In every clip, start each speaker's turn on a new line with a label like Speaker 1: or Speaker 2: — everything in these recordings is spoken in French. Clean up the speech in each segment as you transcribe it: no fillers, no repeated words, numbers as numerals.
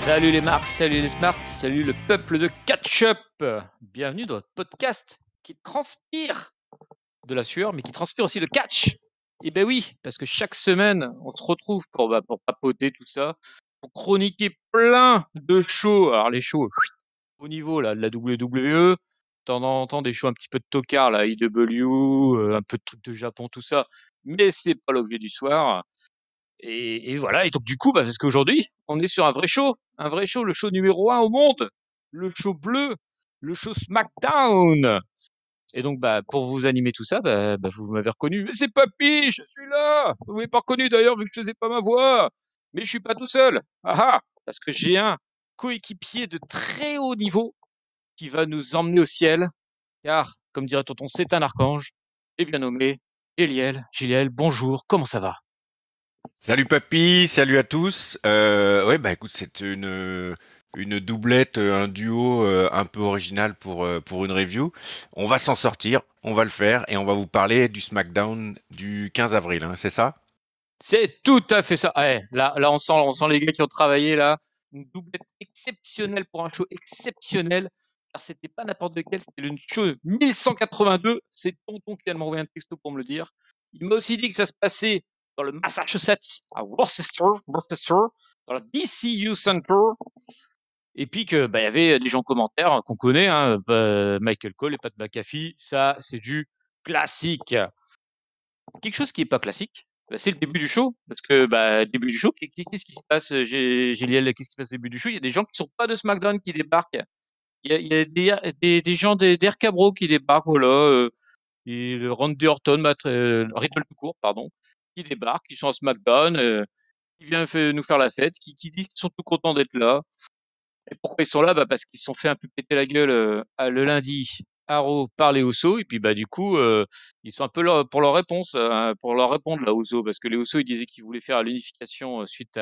Speaker 1: Salut les marques, salut les smarts, salut le peuple de Catch-up. Bienvenue dans votre podcast qui transpire de la sueur, mais qui transpire aussi le catch. Et ben oui, parce que chaque semaine, on se retrouve pour papoter tout ça, pour chroniquer plein de shows. Alors les shows au niveau là, de la WWE, de temps en temps des shows un petit peu de tocard, là, IW, un peu de trucs de Japon, tout ça, mais c'est pas l'objet du soir. Et voilà, et donc du coup, parce qu'aujourd'hui, on est sur un vrai show, le show numéro 1 au monde, le show bleu, le show SmackDown. Et donc, pour vous animer tout ça, vous m'avez reconnu. Mais c'est Papy, je suis là. Vous m'avez pas reconnu d'ailleurs, vu que je faisais pas ma voix. Mais je suis pas tout seul. Ah ah, parce que j'ai un coéquipier de très haut niveau qui va nous emmener au ciel. Car, comme dirait tonton, c'est un archange. Et bien nommé, Géliel. Géliel, bonjour, comment ça va?
Speaker 2: Salut papy, salut à tous. Ouais bah écoute c'est une doublette, un duo un peu original pour une review. On va s'en sortir, on va le faire et on va vous parler du SmackDown du 15 avril, hein, c'est ça?
Speaker 1: C'est tout à fait ça. Ouais, là, on sent les gars qui ont travaillé là. Une doublette exceptionnelle pour un show exceptionnel. Car c'était pas n'importe lequel, c'était le show 1182. C'est Tonton qui vient de m'envoyer un texto pour me le dire. Il m'a aussi dit que ça se passait dans le Massachusetts, à Worcester, dans la DCU Center. Et puis que, il y avait des gens en commentaire qu'on connaît, hein, Michael Cole et Pat McAfee. Ça, c'est du classique. Quelque chose qui est pas classique, c'est le début du show. Parce que, début du show, qu'est-ce qui se passe, Géliel, qu'est-ce qui se passe au début du show? Il y a des gens qui sont pas de SmackDown qui débarquent. Il y a des gens d'RK Bro qui débarquent, voilà, et le Randy Orton, Riddle tout court, pardon, qui débarquent, qui sont à SmackDown, qui vient nous faire la fête, qui disent qu'ils sont tout contents d'être là. Et pourquoi ils sont là? Parce qu'ils se sont fait un peu péter la gueule le lundi à Raw par les Usos. Et puis du coup, ils sont un peu là pour leur réponse, pour leur répondre là, aux Usos, parce que les Usos ils disaient qu'ils voulaient faire l'unification suite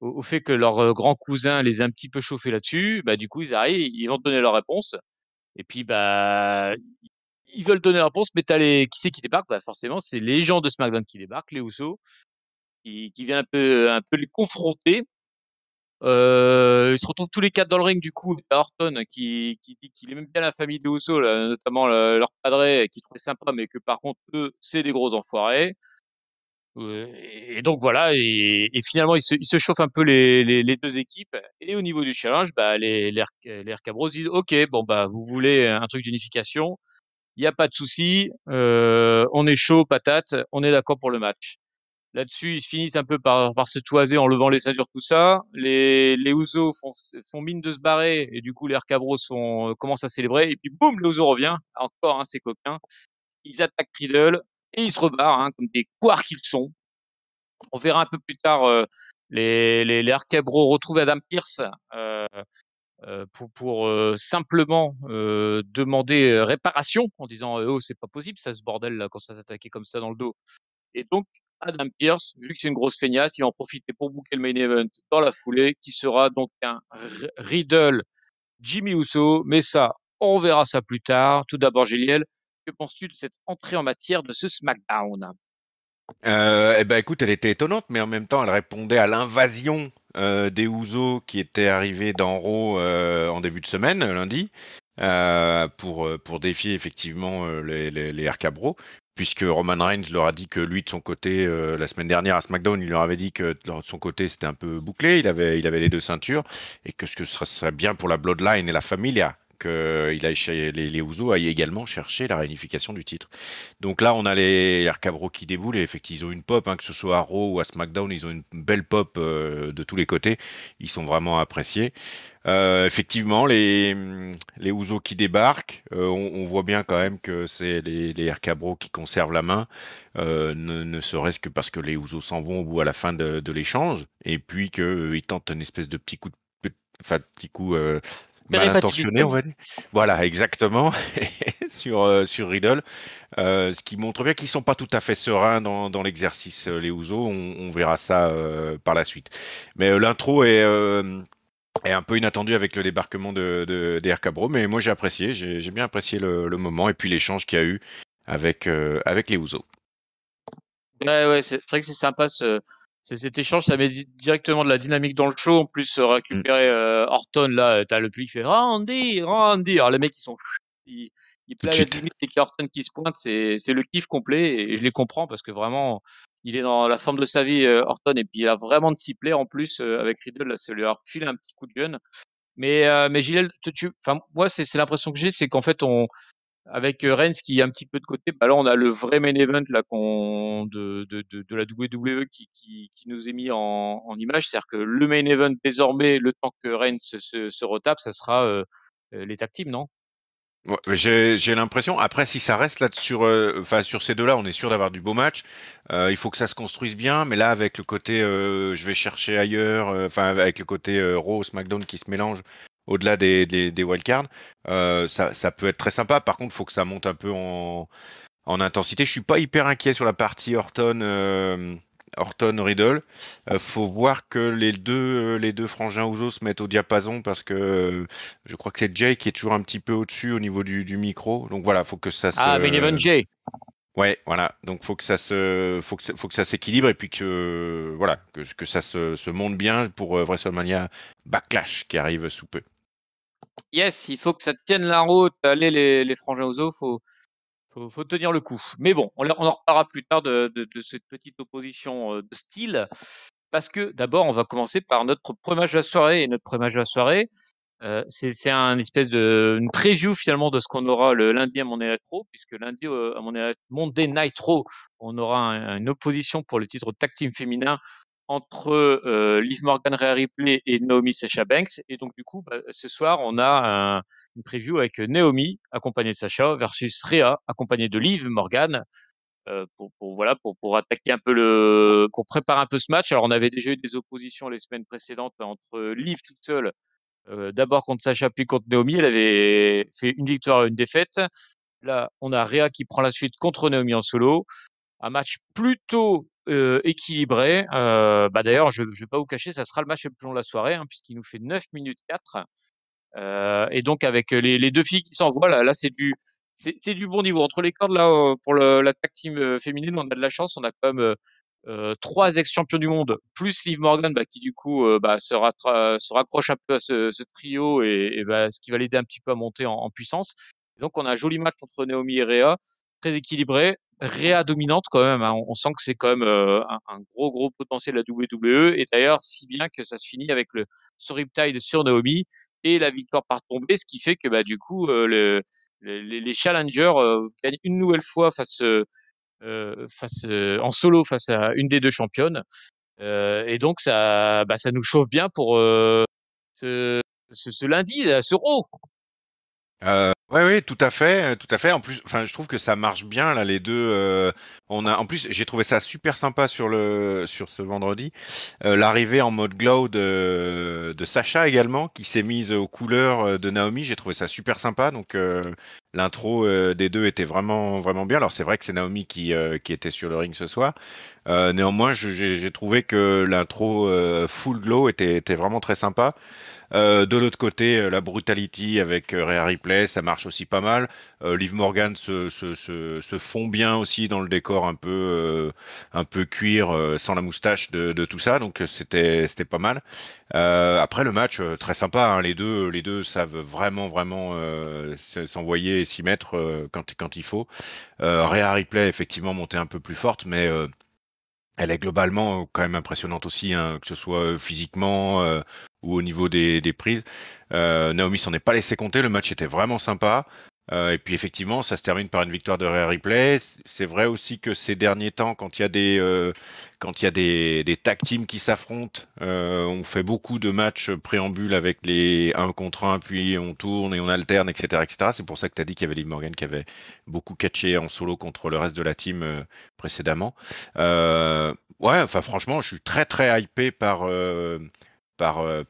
Speaker 1: au fait que leur grand cousin les a un petit peu chauffés là-dessus. Du coup, ils arrivent, ils vont donner leur réponse. Et puis ils veulent donner leur réponse, mais t'as les qui c'est qui débarque? Forcément, c'est les gens de SmackDown qui débarquent, les Usos, qui viennent un peu les confronter. Ils se retrouvent tous les 4 dans le ring du coup. T'as Orton qui dit qu'il aime bien la famille de Uso, là, notamment leur padré qui trouvait sympa, mais que par contre eux c'est des gros enfoirés. Et donc voilà, et finalement ils se chauffent un peu les deux équipes. Et au niveau du challenge, les RK Bros disent ok, bon vous voulez un truc d'unification, il y a pas de souci, on est chaud patate, on est d'accord pour le match. Là-dessus, ils se finissent un peu par se toiser en levant les ceintures, tout ça. Les Usos font mine de se barrer, et du coup, les Cabros commencent à célébrer. Et puis, boum, les Usos revient. Encore, ses copains. Ils attaquent Riddle, et ils se rebarrent, comme des couards qu'ils sont. On verra un peu plus tard les Cabros retrouver Adam Pearce pour simplement demander réparation, en disant oh, c'est pas possible, ça, ce bordel, là, quand ça s'attaquait comme ça dans le dos. Et donc, Adam Pearce, vu que c'est une grosse feignasse, il va en profiter pour booker le main event dans la foulée, qui sera donc un Riddle Jimmy Uso. Mais ça, on verra ça plus tard. Tout d'abord, Géliel, que penses-tu de cette entrée en matière de ce SmackDown?
Speaker 2: Eh ben écoute, elle était étonnante, mais en même temps, elle répondait à l'invasion des Usos qui était arrivée dans Raw en début de semaine, lundi, pour défier effectivement les RK Bro, puisque Roman Reigns leur a dit que lui, de son côté, la semaine dernière à SmackDown, il leur avait dit que de son côté, c'était un peu bouclé, il avait les deux ceintures, et que ce que ce serait bien pour la Bloodline et la Familia, les Usos aillent également chercher la réunification du titre. Donc là, on a les RK-Bro qui déboulent et effectivement, ils ont une pop, que ce soit à Raw ou à SmackDown, ils ont une belle pop de tous les côtés. Ils sont vraiment appréciés. Effectivement, les Usos qui débarquent, on voit bien quand même que c'est les RK-Bro qui conservent la main, ne serait-ce que parce que les Usos s'en vont au bout à la fin de l'échange, et puis qu'ils tentent une espèce de petit coup enfin, petit coup mal intentionné, on
Speaker 1: Péripatilienne.
Speaker 2: va dire. Voilà, exactement, sur Riddle. Ce qui montre bien qu'ils sont pas tout à fait sereins dans l'exercice, les Usos. On verra ça par la suite. Mais l'intro est un peu inattendue avec le débarquement des RK Bro, mais moi j'ai apprécié, j'ai bien apprécié le moment et puis l'échange qu'il y a eu avec les Usos.
Speaker 1: Ouais, ouais, c'est vrai que c'est sympa Cet échange, ça met directement de la dynamique dans le show. En plus,
Speaker 2: Mm.
Speaker 1: récupérer Orton, là, t'as le public qui fait Randy, Randy. Alors les mecs, ils, ils
Speaker 2: Tout de
Speaker 1: plaident
Speaker 2: suite.
Speaker 1: limite et qu'il y a Orton qui se pointe, c'est le kiff complet. Et je les comprends parce que vraiment, il est dans la forme de sa vie, Orton, et puis il a vraiment de s'y plaire en plus avec Riddle. Là, ça lui a refilé un petit coup de jeune. Mais Gilles, enfin, moi, c'est l'impression que j'ai, c'est qu'en fait, avec Reigns qui est un petit peu de côté, bah là on a le vrai main event là de la WWE qui nous est mis en image, c'est-à-dire que le main event désormais, le temps que Reigns se retape, ça sera les tag teams, non?
Speaker 2: Ouais, mais j'ai l'impression. Après, si ça reste là sur, enfin sur ces deux-là, on est sûr d'avoir du beau match. Il faut que ça se construise bien, mais là avec le côté, je vais chercher ailleurs, enfin avec le côté Raw, SmackDown qui se mélange au-delà des wildcards, ça peut être très sympa. Par contre, il faut que ça monte un peu en intensité. Je suis pas hyper inquiet sur la partie Orton Riddle. Faut voir que les deux frangins Ouzo se mettent au diapason parce que je crois que c'est Jay qui est toujours un petit peu au-dessus au niveau du micro. Donc voilà, faut que ça
Speaker 1: Ah, main event
Speaker 2: se,
Speaker 1: Jay.
Speaker 2: ouais, voilà. Donc faut que ça s'équilibre et puis que voilà, que ça se monte bien pour WrestleMania Backlash qui arrive sous peu.
Speaker 1: Yes, il faut que ça tienne la route. Allez les frangins Ozo, faut tenir le coup. Mais bon, on en reparlera plus tard de cette petite opposition de style. Parce que d'abord, on va commencer par notre premier match de la soirée. Et notre premier match de la soirée, c'est un espèce une preview finalement de ce qu'on aura le lundi à Monday Night Raw, puisque lundi à Monday Night Raw, on aura une opposition pour le titre tag team féminin entre Liv Morgan, Rhea Ripley et Naomi Sasha Banks. Et donc du coup, bah, ce soir, on a une preview avec Naomi accompagnée de Sasha versus Rhea accompagnée de Liv Morgan. Voilà pour attaquer un peu pour préparer un peu ce match. Alors on avait déjà eu des oppositions les semaines précédentes entre Liv toute seule, d'abord contre Sacha puis contre Naomi. Elle avait fait une victoire et une défaite. Là, on a Rhea qui prend la suite contre Naomi en solo. Un match plutôt équilibré. Bah d'ailleurs, je vais pas vous cacher, ça sera le match le plus long de la soirée, hein, puisqu'il nous fait 9 minutes 4. Et donc avec les deux filles qui s'envoient, là c'est du bon niveau. Entre les cordes, là, pour la tag team féminine, on a de la chance. On a quand même trois ex-champions du monde, plus Liv Morgan, bah, qui du coup bah, se raccroche un peu à ce trio et bah, ce qui va l'aider un petit peu à monter en puissance. Et donc on a un joli match entre Naomi et Rhea, très équilibré. Rhea dominante quand même, hein. On sent que c'est quand même un gros potentiel de la WWE. Et d'ailleurs, si bien que ça se finit avec ce Riptide sur Naomi et la victoire par tombée, ce qui fait que bah, du coup, les challengers gagnent une nouvelle fois en solo face à une des deux championnes. Et donc, ça nous chauffe bien pour ce, ce lundi, là, ce Raw.
Speaker 2: Ouais, oui, tout à fait, tout à fait. En plus, enfin, je trouve que ça marche bien là, les deux. En plus, j'ai trouvé ça super sympa sur ce vendredi. L'arrivée en mode glow de Sacha également, qui s'est mise aux couleurs de Naomi. J'ai trouvé ça super sympa. Donc, l'intro des deux était vraiment vraiment bien. Alors, c'est vrai que c'est Naomi qui était sur le ring ce soir. Néanmoins, j'ai trouvé que l'intro full glow était vraiment très sympa. De l'autre côté, la brutality avec Rhea Ripley, ça marche aussi pas mal. Liv Morgan se fond bien aussi dans le décor un peu cuir sans la moustache de tout ça, donc c'était pas mal. Après le match très sympa, hein, les deux savent vraiment vraiment s'envoyer et s'y mettre quand il faut. Rhea Ripley effectivement montée un peu plus forte, mais elle est globalement quand même impressionnante aussi, hein, que ce soit physiquement ou au niveau des prises. Naomi s'en est pas laissé compter, le match était vraiment sympa. Et puis effectivement, ça se termine par une victoire de Rhea Ripley. C'est vrai aussi que ces derniers temps, quand il y a des tag teams qui s'affrontent, on fait beaucoup de matchs préambules avec les 1 contre 1, puis on tourne et on alterne, etc., etc. C'est pour ça que tu as dit qu'il y avait Liv Morgan qui avait beaucoup catché en solo contre le reste de la team précédemment. Ouais, enfin franchement, je suis très très hypé par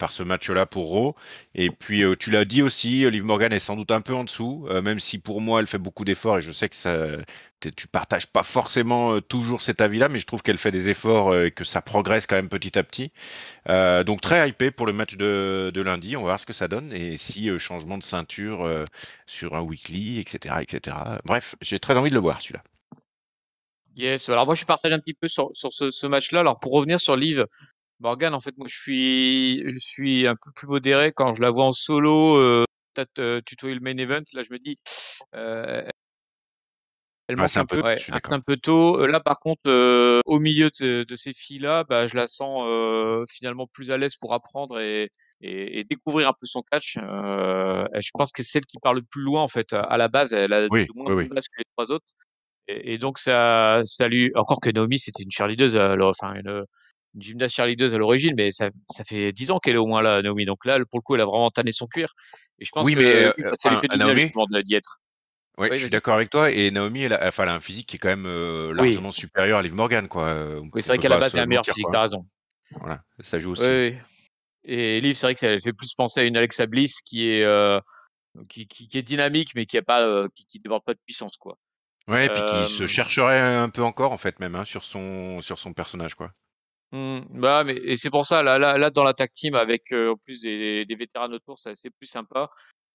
Speaker 2: ce match-là pour Raw. Et puis tu l'as dit aussi, Liv Morgan est sans doute un peu en dessous, même si pour moi elle fait beaucoup d'efforts et je sais que tu partages pas forcément toujours cet avis-là, mais je trouve qu'elle fait des efforts et que ça progresse quand même petit à petit. Donc très hypé pour le match de lundi, on va voir ce que ça donne et si changement de ceinture sur un weekly, etc., etc. Bref, j'ai très envie de le voir celui-là.
Speaker 1: Yes. Alors moi, je suis partagé un petit peu sur ce match-là. Alors pour revenir sur Liv Morgan, en fait, moi, je suis un peu plus modéré quand je la vois en solo, peut-être tutoyer le main event. Là, je me dis, euh, elle
Speaker 2: Ouais,
Speaker 1: manque un peu,
Speaker 2: je
Speaker 1: ouais,
Speaker 2: suis
Speaker 1: un
Speaker 2: d'accord.
Speaker 1: peu tôt. Là, par contre, au milieu de ces filles-là, bah, je la sens finalement plus à l'aise pour apprendre et découvrir un peu son catch. Je pense que c'est celle qui part le plus loin en fait. À la base, elle a de
Speaker 2: Oui,
Speaker 1: moins
Speaker 2: oui,
Speaker 1: de
Speaker 2: oui.
Speaker 1: base que les trois autres. Et donc ça lui. Encore que Naomi, c'était une cheerleader, enfin une gymnaste cheerleader à l'origine, mais ça fait 10 ans qu'elle est au moins là, Naomi. Donc là, pour le coup, elle a vraiment tanné son cuir. Et je pense
Speaker 2: Oui,
Speaker 1: que
Speaker 2: mais
Speaker 1: ça lui
Speaker 2: enfin,
Speaker 1: fait du bien
Speaker 2: Naomi,
Speaker 1: justement d'y être.
Speaker 2: ouais, je
Speaker 1: Oui,
Speaker 2: suis
Speaker 1: vas-y.
Speaker 2: d'accord avec toi. Et Naomi, enfin, elle a un physique qui est quand même
Speaker 1: Oui,
Speaker 2: largement supérieur à Liv Morgan, quoi.
Speaker 1: oui, c'est
Speaker 2: On
Speaker 1: vrai
Speaker 2: peut
Speaker 1: qu'à la
Speaker 2: pas
Speaker 1: base,
Speaker 2: se
Speaker 1: c'est un meilleur
Speaker 2: mentir,
Speaker 1: physique.
Speaker 2: quoi.
Speaker 1: T'as raison.
Speaker 2: Voilà, ça joue
Speaker 1: Oui,
Speaker 2: aussi.
Speaker 1: oui. Et Liv, c'est vrai que ça fait plus penser à une Alexa Bliss qui est dynamique, mais qui déborde pas de puissance, quoi.
Speaker 2: Ouais, et puis qui se
Speaker 1: Euh,
Speaker 2: chercherait un peu encore, en fait, même, hein, sur son personnage, quoi.
Speaker 1: Bah, mais et c'est pour ça là dans la tag team avec en plus des vétérans autour, c'est plus sympa.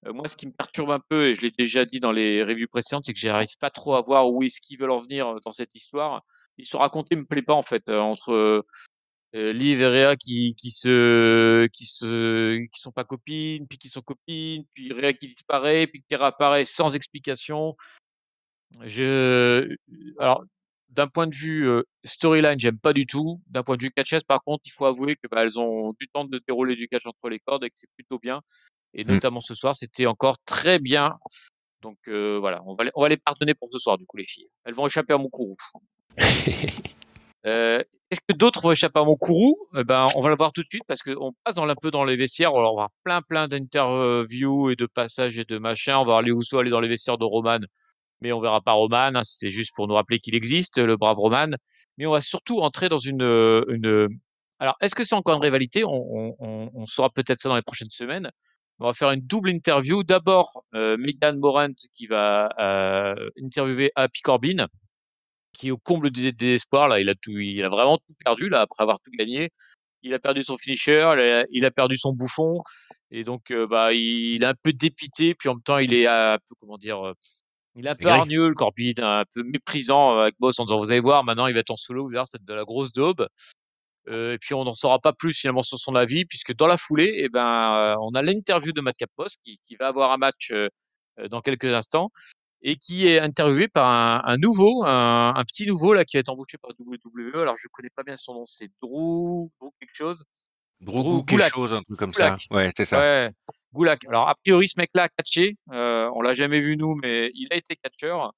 Speaker 1: Moi, ce qui me perturbe un peu, et je l'ai déjà dit dans les reviews précédentes, c'est que j'arrive pas trop à voir où est-ce qu'ils veulent en venir dans cette histoire. L'histoire racontée me plaît pas en fait entre Liv et Rhea qui sont pas copines, puis qui sont copines, puis Rhea qui disparaît, puis qui réapparaît sans explication. Je, alors, d'un point de vue storyline, j'aime pas du tout. D'un point de vue catchesse, par contre, il faut avouer que bah, elles ont du temps de dérouler du catch entre les cordes et que c'est plutôt bien. Et
Speaker 2: Mm.
Speaker 1: notamment ce soir, c'était encore très bien. Donc voilà, on va les pardonner pour ce soir, du coup, les filles. Elles vont échapper à mon courroux. Est-ce que d'autres vont échapper à mon courroux? Ben, on va le voir tout de suite parce qu'on passe un peu dans les vestiaires. On va avoir plein d'interviews et de passages et de machins. On va voir les Usos aller dans les vestiaires de Roman, mais on verra pas Roman. Hein, c'était juste pour nous rappeler qu'il existe, le brave Roman. Mais on va surtout entrer dans Alors, est-ce que c'est encore une rivalité? On saura peut-être ça dans les prochaines semaines. On va faire une double interview. D'abord, Megan Morant qui va interviewer Happy Corbin, qui est au comble du désespoir. Là, il a vraiment tout perdu là après avoir tout gagné. Il a perdu son finisher, il a perdu son bouffon, et donc bah il est un peu dépité. Puis en même temps, il est un peu comment dire. Il est un peu
Speaker 2: Aigri.
Speaker 1: hargneux, le Corbin, un peu méprisant avec Boss en disant vous allez voir, maintenant il va être en solo, vous allez voir, c'est de la grosse daube. Et puis on n'en saura pas plus finalement sur son avis, puisque dans la foulée, eh ben, on a l'interview de Matt Capos qui va avoir un match dans quelques instants et qui est interviewé par un nouveau, un petit nouveau là qui va être embauché par WWE. Alors je connais pas bien son nom, c'est Drew quelque chose. Drew
Speaker 2: Drougou, quelque
Speaker 1: Gulak.
Speaker 2: chose, un truc comme
Speaker 1: Gulak.
Speaker 2: ça. Ouais, c'est ça.
Speaker 1: Ouais, Gulak. Alors a priori ce mec-là a catché, on l'a jamais vu nous, mais il a été catcheur.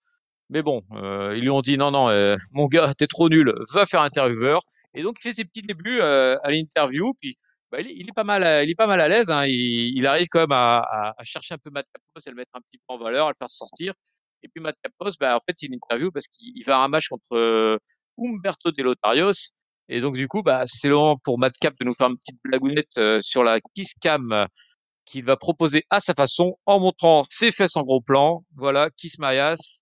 Speaker 1: Mais bon, ils lui ont dit non, non, mon gars, t'es trop nul, va faire intervieweur. Et donc, il fait ses petits débuts à l'interview. Puis, bah, il est pas mal, il est pas mal à l'aise. Hein. Il arrive quand même à chercher un peu Matt Capos, à le mettre un petit peu en valeur, à le faire sortir. Et puis, Matt Capos, bah, en fait, il interview parce qu'il va à un match contre Humberto De Lotarios. Et donc, du coup, bah, c'est le moment pour Matt Cap de nous faire une petite blagounette sur la Kiss Cam qu'il va proposer à sa façon en montrant ses fesses en gros plan. Voilà, Kiss My Ass.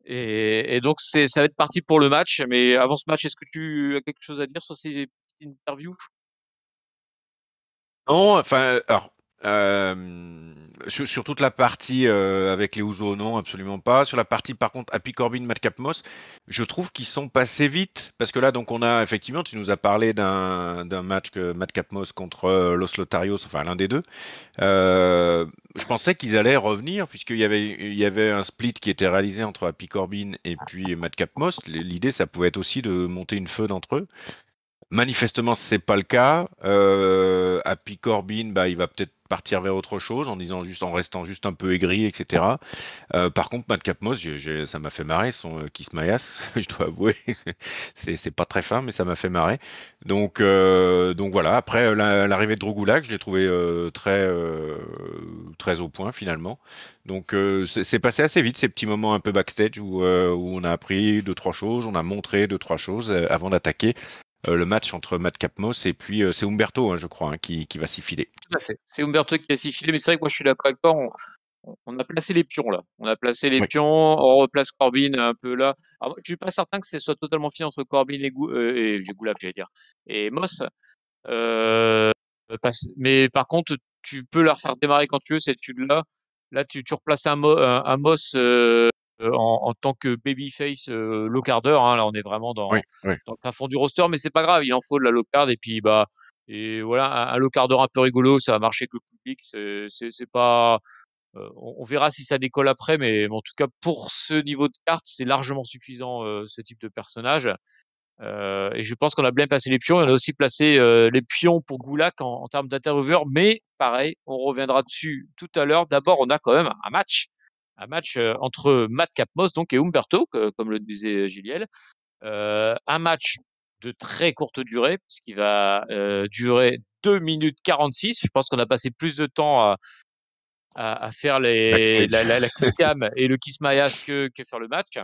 Speaker 1: Et donc, ça va être parti pour le match. Mais avant ce match, est-ce que tu as quelque chose à dire sur ces petites interviews?
Speaker 2: Non, enfin, alors, sur toute la partie avec les Ouzo, non, absolument pas. Sur la partie, par contre, Happy Corbin, Madcap Moss, je trouve qu'ils sont passés vite. Parce que là, donc, on a, effectivement, tu nous as parlé d'un match que Madcap Moss contre Los Lotarios, enfin, l'un des deux. Je pensais qu'ils allaient revenir, il y avait un split qui était réalisé entre Happy Corbin et puis Madcap Moss. L'idée, ça pouvait être aussi de monter une feud entre eux. Manifestement, c'est pas le cas. Happy Corbin, bah, il va peut-être partir vers autre chose en disant juste, en restant juste un peu aigri, etc. Par contre, Matt Capmos, ça m'a fait marrer son Kiss My Ass, je dois avouer. C'est pas très fin, mais ça m'a fait marrer. Donc voilà. Après l'arrivée de Drew Gulak, je l'ai trouvé très au point finalement. Donc c'est passé assez vite ces petits moments un peu backstage où on a appris deux trois choses, on a montré deux trois choses avant d'attaquer le match entre Matt Capmos et puis c'est Umberto, hein, je crois, hein, qui va s'y filer.
Speaker 1: Tout à fait. C'est Umberto qui a sifflé, mais c'est vrai que moi je suis d'accord avec toi. On a placé les pions là. On a placé les
Speaker 2: Oui.
Speaker 1: pions, on replace Corbin un peu là. Alors, je suis pas certain que ce soit totalement fini entre Corbin et Gulak, j'allais dire, et Moss. Euh, mais par contre, tu peux la refaire démarrer quand tu veux cette feud là. Là, tu replaces un Moss en tant que babyface low carder. Hein, là, on est vraiment
Speaker 2: Oui, oui.
Speaker 1: dans le fin fond du roster, mais c'est pas grave, il en faut de la low card. Et puis bah et voilà, un low carder un peu rigolo, ça va marcher avec le public. C'est pas on verra si ça décolle après, mais en tout cas pour ce niveau de carte, c'est largement suffisant ce type de personnage. Et je pense qu'on a bien placé les pions. On a aussi placé les pions pour Gulak en termes d'intervieweur, mais pareil, on reviendra dessus tout à l'heure. D'abord, on a quand même un match entre Matt Capmos donc et Humberto, comme le disait Giliel. Un match de très courte durée, puisqu'il va durer 2 minutes 46. Je pense qu'on a passé plus de temps à faire
Speaker 2: Backstage.
Speaker 1: la kiss cam et le kiss Mayas que faire le match.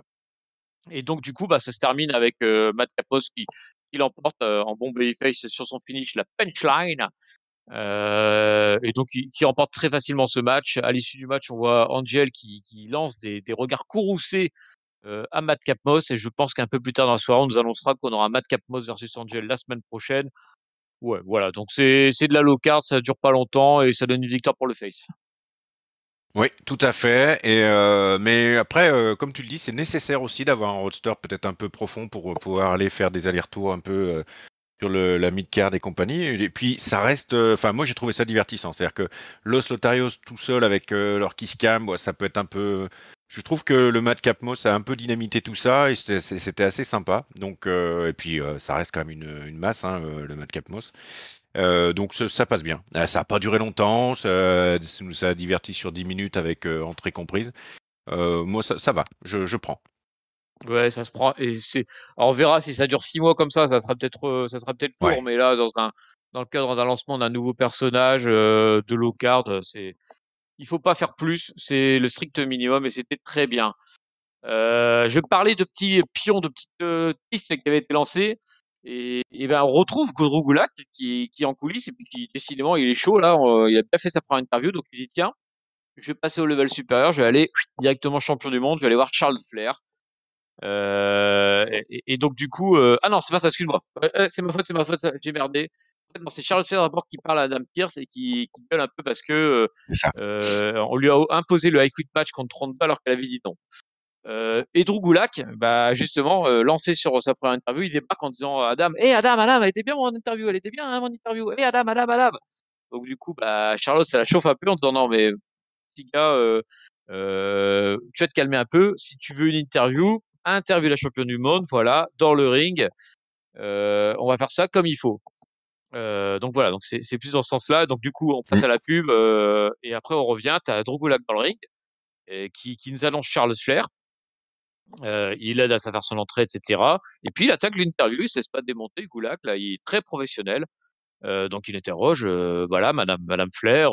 Speaker 1: Et donc, du coup, bah, ça se termine avec Matt Capos qui l'emporte en bon babyface sur son finish, la punchline. Et donc, qui remporte très facilement ce match. À l'issue du match, on voit Angel qui lance des regards courroucés à Matt Capmos. Et je pense qu'un peu plus tard dans la soirée, on nous annoncera qu'on aura Matt Capmos versus Angel la semaine prochaine. Ouais, voilà. Donc, c'est de la low card, ça dure pas longtemps et ça donne une victoire pour le face.
Speaker 2: Oui, tout à fait. Et mais après, comme tu le dis, c'est nécessaire aussi d'avoir un roadster peut-être un peu profond pour pouvoir aller faire des allers-retours un peu sur la mid-card et compagnie. Et puis ça reste, enfin moi j'ai trouvé ça divertissant. C'est-à-dire que Los Lotarios tout seul avec leur kiss cam, ça peut être un peu. Je trouve que le match Capmos a un peu dynamité tout ça et c'était assez sympa. Donc et puis ça reste quand même une masse, hein, le match Capmos. Donc ça passe bien. Ça a pas duré longtemps, ça nous a diverti sur 10 minutes avec entrée comprise. Moi ça va, je prends.
Speaker 1: Ouais, ça se prend. Alors, on verra si ça dure 6 mois comme ça sera peut-être
Speaker 2: Ouais.
Speaker 1: court, mais là, dans le cadre d'un lancement d'un nouveau personnage de low card, il faut pas faire plus. C'est le strict minimum et c'était très bien. Je parlais de petits pions, de petites pistes qui avaient été lancées. Et ben, on retrouve Godreau Gulak qui est en coulisses et puis qui, décidément, il est chaud là. Il a bien fait sa première interview, donc il dit tiens, je vais passer au level supérieur, je vais aller directement champion du monde, je vais aller voir Charles Flair. Et donc du coup, ah non, c'est pas ça, excuse-moi. C'est ma faute, j'ai merdé. En fait, non, c'est Charles Flair d'abord qui parle à Adam Pearce et qui gueule un peu parce que
Speaker 2: C'est ça.
Speaker 1: on lui a imposé le high quit match contre Ronda alors qu'elle avait dit non. Et Drew Gulak, bah justement, lancé sur sa première interview, il débarque en disant à Adam, hé Adam, elle était bien mon interview, elle était bien hein, mon interview. Hé Adam. Donc du coup, bah Charlotte, ça la chauffe un peu en disant non mais petit gars, tu vas te calmer un peu. Si tu veux une interview la championne du monde, voilà, dans le ring. On va faire ça comme il faut. Donc voilà, donc c'est plus dans ce sens-là. Donc du coup, on passe
Speaker 2: Mm.
Speaker 1: à la pub et après on revient. T'as Drew Gulak dans le ring qui nous annonce Charles Flair. Il aide à faire son entrée, etc. Et puis il attaque l'interview, il ne se laisse pas démonter. Gulak, là, il est très professionnel. Donc il interroge, voilà, Madame Flair,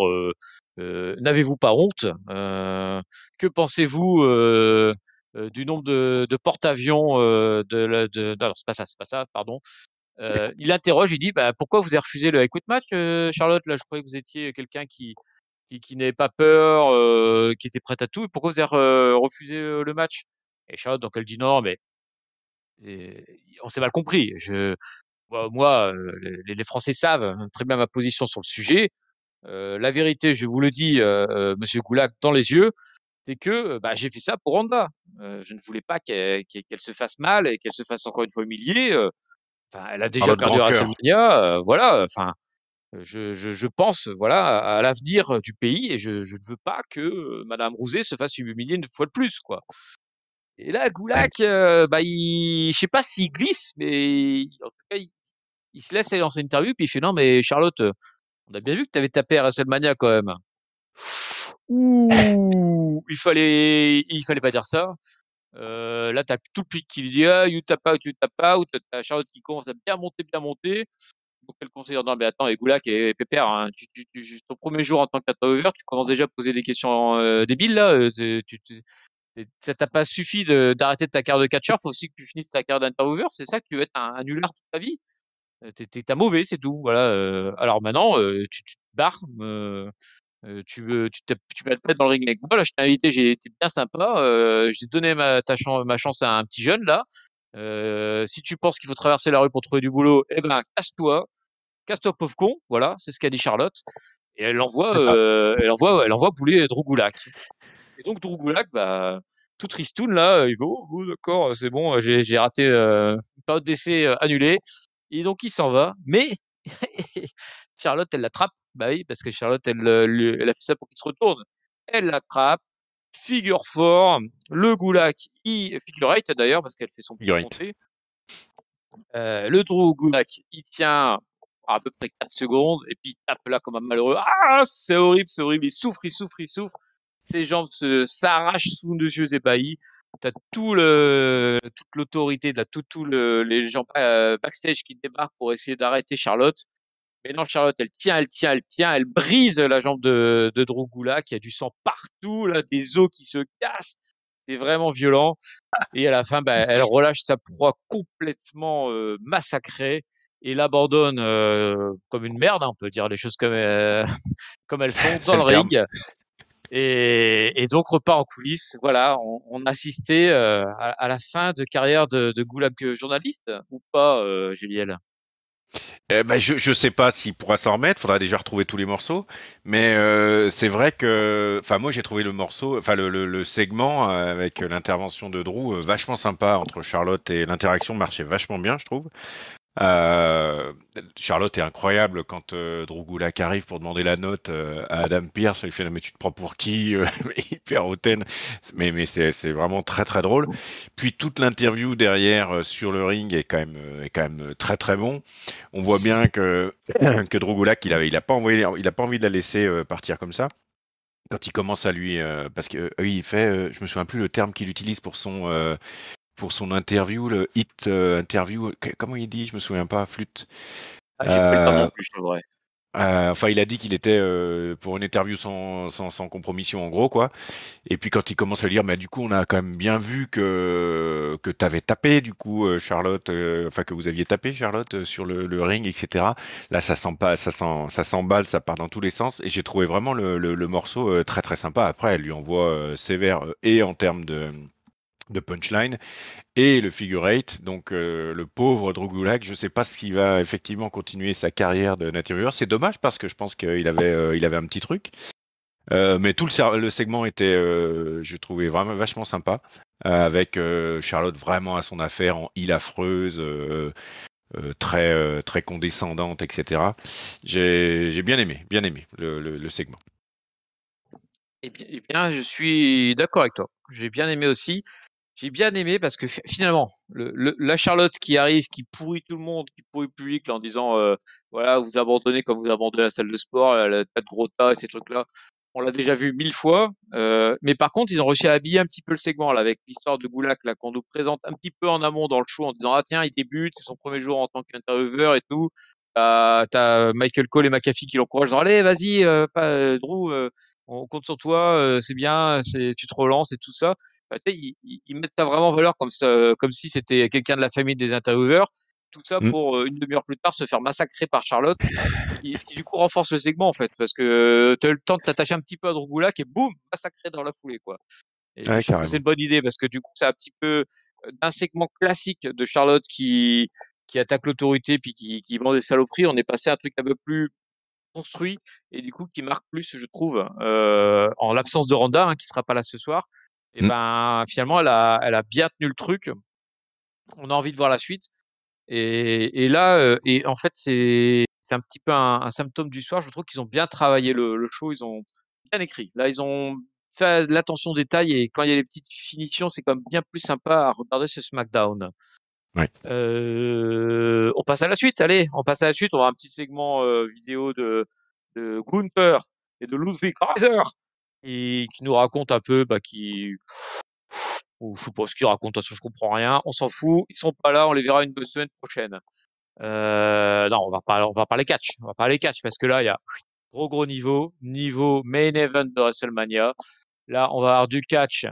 Speaker 1: n'avez-vous pas honte que pensez-vous du nombre de porte-avions alors c'est pas ça, pardon. Il interroge, il dit, bah, pourquoi vous avez refusé le Equity Match, Charlotte? Là, je croyais que vous étiez quelqu'un qui n'avait pas peur, qui était prête à tout. Et pourquoi vous avez refusé le match? Et Charlotte, donc elle dit non, mais on s'est mal compris. Moi, les Français savent très bien ma position sur le sujet. La vérité, je vous le dis, Monsieur Goulag, dans les yeux, c'est que bah, j'ai fait ça pour Ronda. Je ne voulais pas qu'elle se fasse mal et qu'elle se fasse encore une fois humilier. Enfin, elle a
Speaker 2: Par
Speaker 1: déjà
Speaker 2: votre
Speaker 1: perdu
Speaker 2: grand
Speaker 1: à
Speaker 2: cœur.
Speaker 1: WrestleMania. Voilà. Enfin, je pense, voilà, à l'avenir du pays et je ne veux pas que Madame Rousset se fasse humilier une fois de plus, quoi. Et là,
Speaker 2: Ouais.
Speaker 1: Gulak, bah, je sais pas s'il glisse, mais en tout cas, il se laisse aller dans son interview, puis il fait non, mais Charlotte, on a bien vu que tu avais tapé à WrestleMania quand même. Ouh, il fallait pas dire ça. Là, t'as tout le public qui lui dit ah, you tap out. T'as Charlotte qui commence à bien monter, bien monter. Donc elle conseille non, mais attends, et Gulak et Pépère, hein, ton premier jour en tant qu'intervieweur, tu commences déjà à poser des questions débiles là. Ça t'a pas suffi d'arrêter ta carrière de catcheur, faut aussi que tu finisses ta carrière d'intervieweur. C'est ça que tu veux être un nulard toute ta vie. T'es mauvais, c'est tout. Voilà. Alors maintenant, tu te barres. Tu vas te mettre dans le ring avec moi. Là, je t'ai invité, j'ai été bien sympa. J'ai donné ma chance à un petit jeune là. Si tu penses qu'il faut traverser la rue pour trouver du boulot, eh ben casse-toi pauvre con. Voilà, c'est ce qu'a dit Charlotte. Et
Speaker 2: C'est ça.
Speaker 1: elle envoie bouler Drew Gulak. Et donc Drew Gulak, bah tout tristoun là, il fait: «Oh d'accord, c'est bon, j'ai raté, une période d'essai, annulée» et donc il s'en va, mais Charlotte, elle l'attrape. Bah oui, parce que Charlotte, elle a fait ça pour qu'il se retourne. Elle l'attrape, figure four, le Gulak, figure eight d'ailleurs, parce qu'elle fait son petit
Speaker 2: Figurite.
Speaker 1: comté. Le Drew Gulak, il tient à peu près 4 secondes, et puis il tape là comme un malheureux. Ah, c'est horrible, c'est horrible. Il souffre, il souffre, il souffre. Ses jambes s'arrachent sous nos yeux ébahis. T'as toute l'autorité, les gens backstage qui débarquent pour essayer d'arrêter Charlotte. Mais non, Charlotte, elle tient, elle tient, elle tient, elle brise la jambe de Drew Gulak. Il y a du sang partout, là, des os qui se cassent. C'est vraiment violent. Et à la fin, bah, elle relâche sa proie complètement massacrée et l'abandonne comme une merde, hein, on peut dire les choses comme elles sont, dans
Speaker 2: C'est
Speaker 1: le
Speaker 2: le terme.
Speaker 1: ring. Et donc repart en coulisses. Voilà, on assistait à la fin de carrière de Goulag journaliste ou pas, Juliel?
Speaker 2: Je sais pas s'il pourra s'en remettre, faudra déjà retrouver tous les morceaux, mais c'est vrai que, enfin moi j'ai trouvé le morceau, enfin le segment avec l'intervention de Drew vachement sympa entre Charlotte et l'interaction marchait vachement bien, je trouve. Euh, Charlotte est incroyable quand Drew Gulak arrive pour demander la note à Adam Pearce. Il fait mais tu te prends pour qui hyper hautaine. Mais c'est vraiment très très drôle. Puis toute l'interview derrière sur le ring est quand même très très bon. On voit bien que que Drew Gulak il a pas il a pas envie de la laisser partir comme ça. Quand il commence à lui parce que oui il fait je me souviens plus le terme qu'il utilise pour son interview, le hit interview, comment il dit, je me souviens pas, flûte.
Speaker 1: Ah, j'ai pas le temps non
Speaker 2: Euh,
Speaker 1: plus, c'est vrai.
Speaker 2: enfin, il a dit qu'il était pour une interview sans compromission, en gros, quoi. Et puis quand il commence à lui dire, mais du coup, on a quand même bien vu que t'avais tapé, du coup, Charlotte, enfin que vous aviez tapé, Charlotte, sur le ring, etc. Là, ça sent pas, ça s'emballe, ça part dans tous les sens. Et j'ai trouvé vraiment le morceau très très sympa. Après, elle lui envoie sévère et en termes de punchline et le figure eight. Donc le pauvre Drogulak, je sais pas s'il va effectivement continuer sa carrière de natureur. C'est dommage parce que je pense il avait un petit truc. Mais tout le segment était, je trouvais vraiment vachement sympa, avec Charlotte vraiment à son affaire en île affreuse, très condescendante, etc. J'ai bien aimé le segment.
Speaker 1: Eh bien, je suis d'accord avec toi. J'ai bien aimé aussi. J'ai bien aimé parce que finalement, la Charlotte qui arrive, qui pourrit tout le monde, qui pourrit le public là, en disant voilà, vous abandonnez comme vous abandonnez la salle de sport, la tas de gros tas et ces trucs-là. On l'a déjà vu 1000 fois. Mais par contre, ils ont réussi à habiller un petit peu le segment là, avec l'histoire de Gulak là, qu'on nous présente un petit peu en amont dans le show en disant ah tiens, il débute, c'est son premier jour en tant qu'intervieweur et tout. T'as Michael Cole et McAfee qui l'encouragent, disant allez, vas-y, Drew, on compte sur toi, c'est bien, tu te relances et tout ça. Bah, tu sais, ils mettent ça vraiment en valeur comme ça, comme si c'était quelqu'un de la famille des intervieweurs. Tout ça
Speaker 2: Mm.
Speaker 1: pour une demi-heure plus tard se faire massacrer par Charlotte, ce qui du coup renforce le segment en fait, parce que tu as eu le temps de t'attacher un petit peu à Drogulak et boum, massacré dans la foulée quoi. Et
Speaker 2: Ouais,
Speaker 1: je trouve que c'est
Speaker 2: carrément.
Speaker 1: une bonne idée parce que du coup c'est un petit peu d'un segment classique de Charlotte qui attaque l'autorité puis qui vend des saloperies, on est passé à un truc un peu plus construit et du coup qui marque plus, je trouve, en l'absence de Randa, hein, qui sera pas là ce soir. Et
Speaker 2: Mm.
Speaker 1: ben finalement, elle a bien tenu le truc. On a envie de voir la suite. Et là, et en fait, c'est un petit peu un symptôme du soir. Je trouve qu'ils ont bien travaillé le show. Ils ont bien écrit. Là, ils ont fait de l'attention au détail et quand il y a les petites finitions, c'est quand même bien plus sympa à regarder ce SmackDown.
Speaker 2: Ouais.
Speaker 1: On passe à la suite. Allez, on passe à la suite. On va un petit segment vidéo de Gunther et de Ludwig Kaiser et qui nous raconte un peu, ou je sais pas ce qu'ils racontent, je comprends rien. On s'en fout. Ils sont pas là. On les verra une semaine prochaine. Non, on va parler catch. On va parler catch parce que là, il y a gros niveau main event de WrestleMania. Là, on va avoir du catch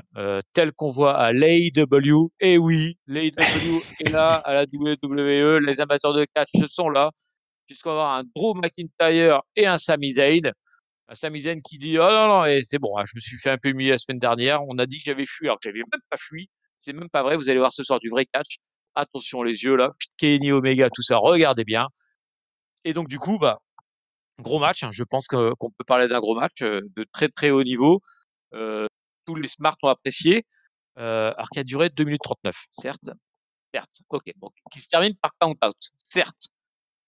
Speaker 1: tel qu'on voit à l'AEW. Et oui, l'AEW est là, à la WWE. Les amateurs de catch sont là, puisqu'on va avoir un Drew McIntyre et un Sami Zayn. Un Sami Zayn qui dit oh non, non, et c'est bon, hein, je me suis fait un peu humilier la semaine dernière. On a dit que j'avais fui, alors que j'avais même pas fui. C'est même pas vrai. Vous allez voir ce soir du vrai catch. Attention les yeux là. Kenny Omega, tout ça, regardez bien. Et donc, du coup, gros match, hein. Je pense qu'on peut parler d'un gros match de très très haut niveau. Euh, tous les Smart ont apprécié. alors qui a duré 2 minutes 39, certes, certes, ok, bon, qui se termine par count-out, certes.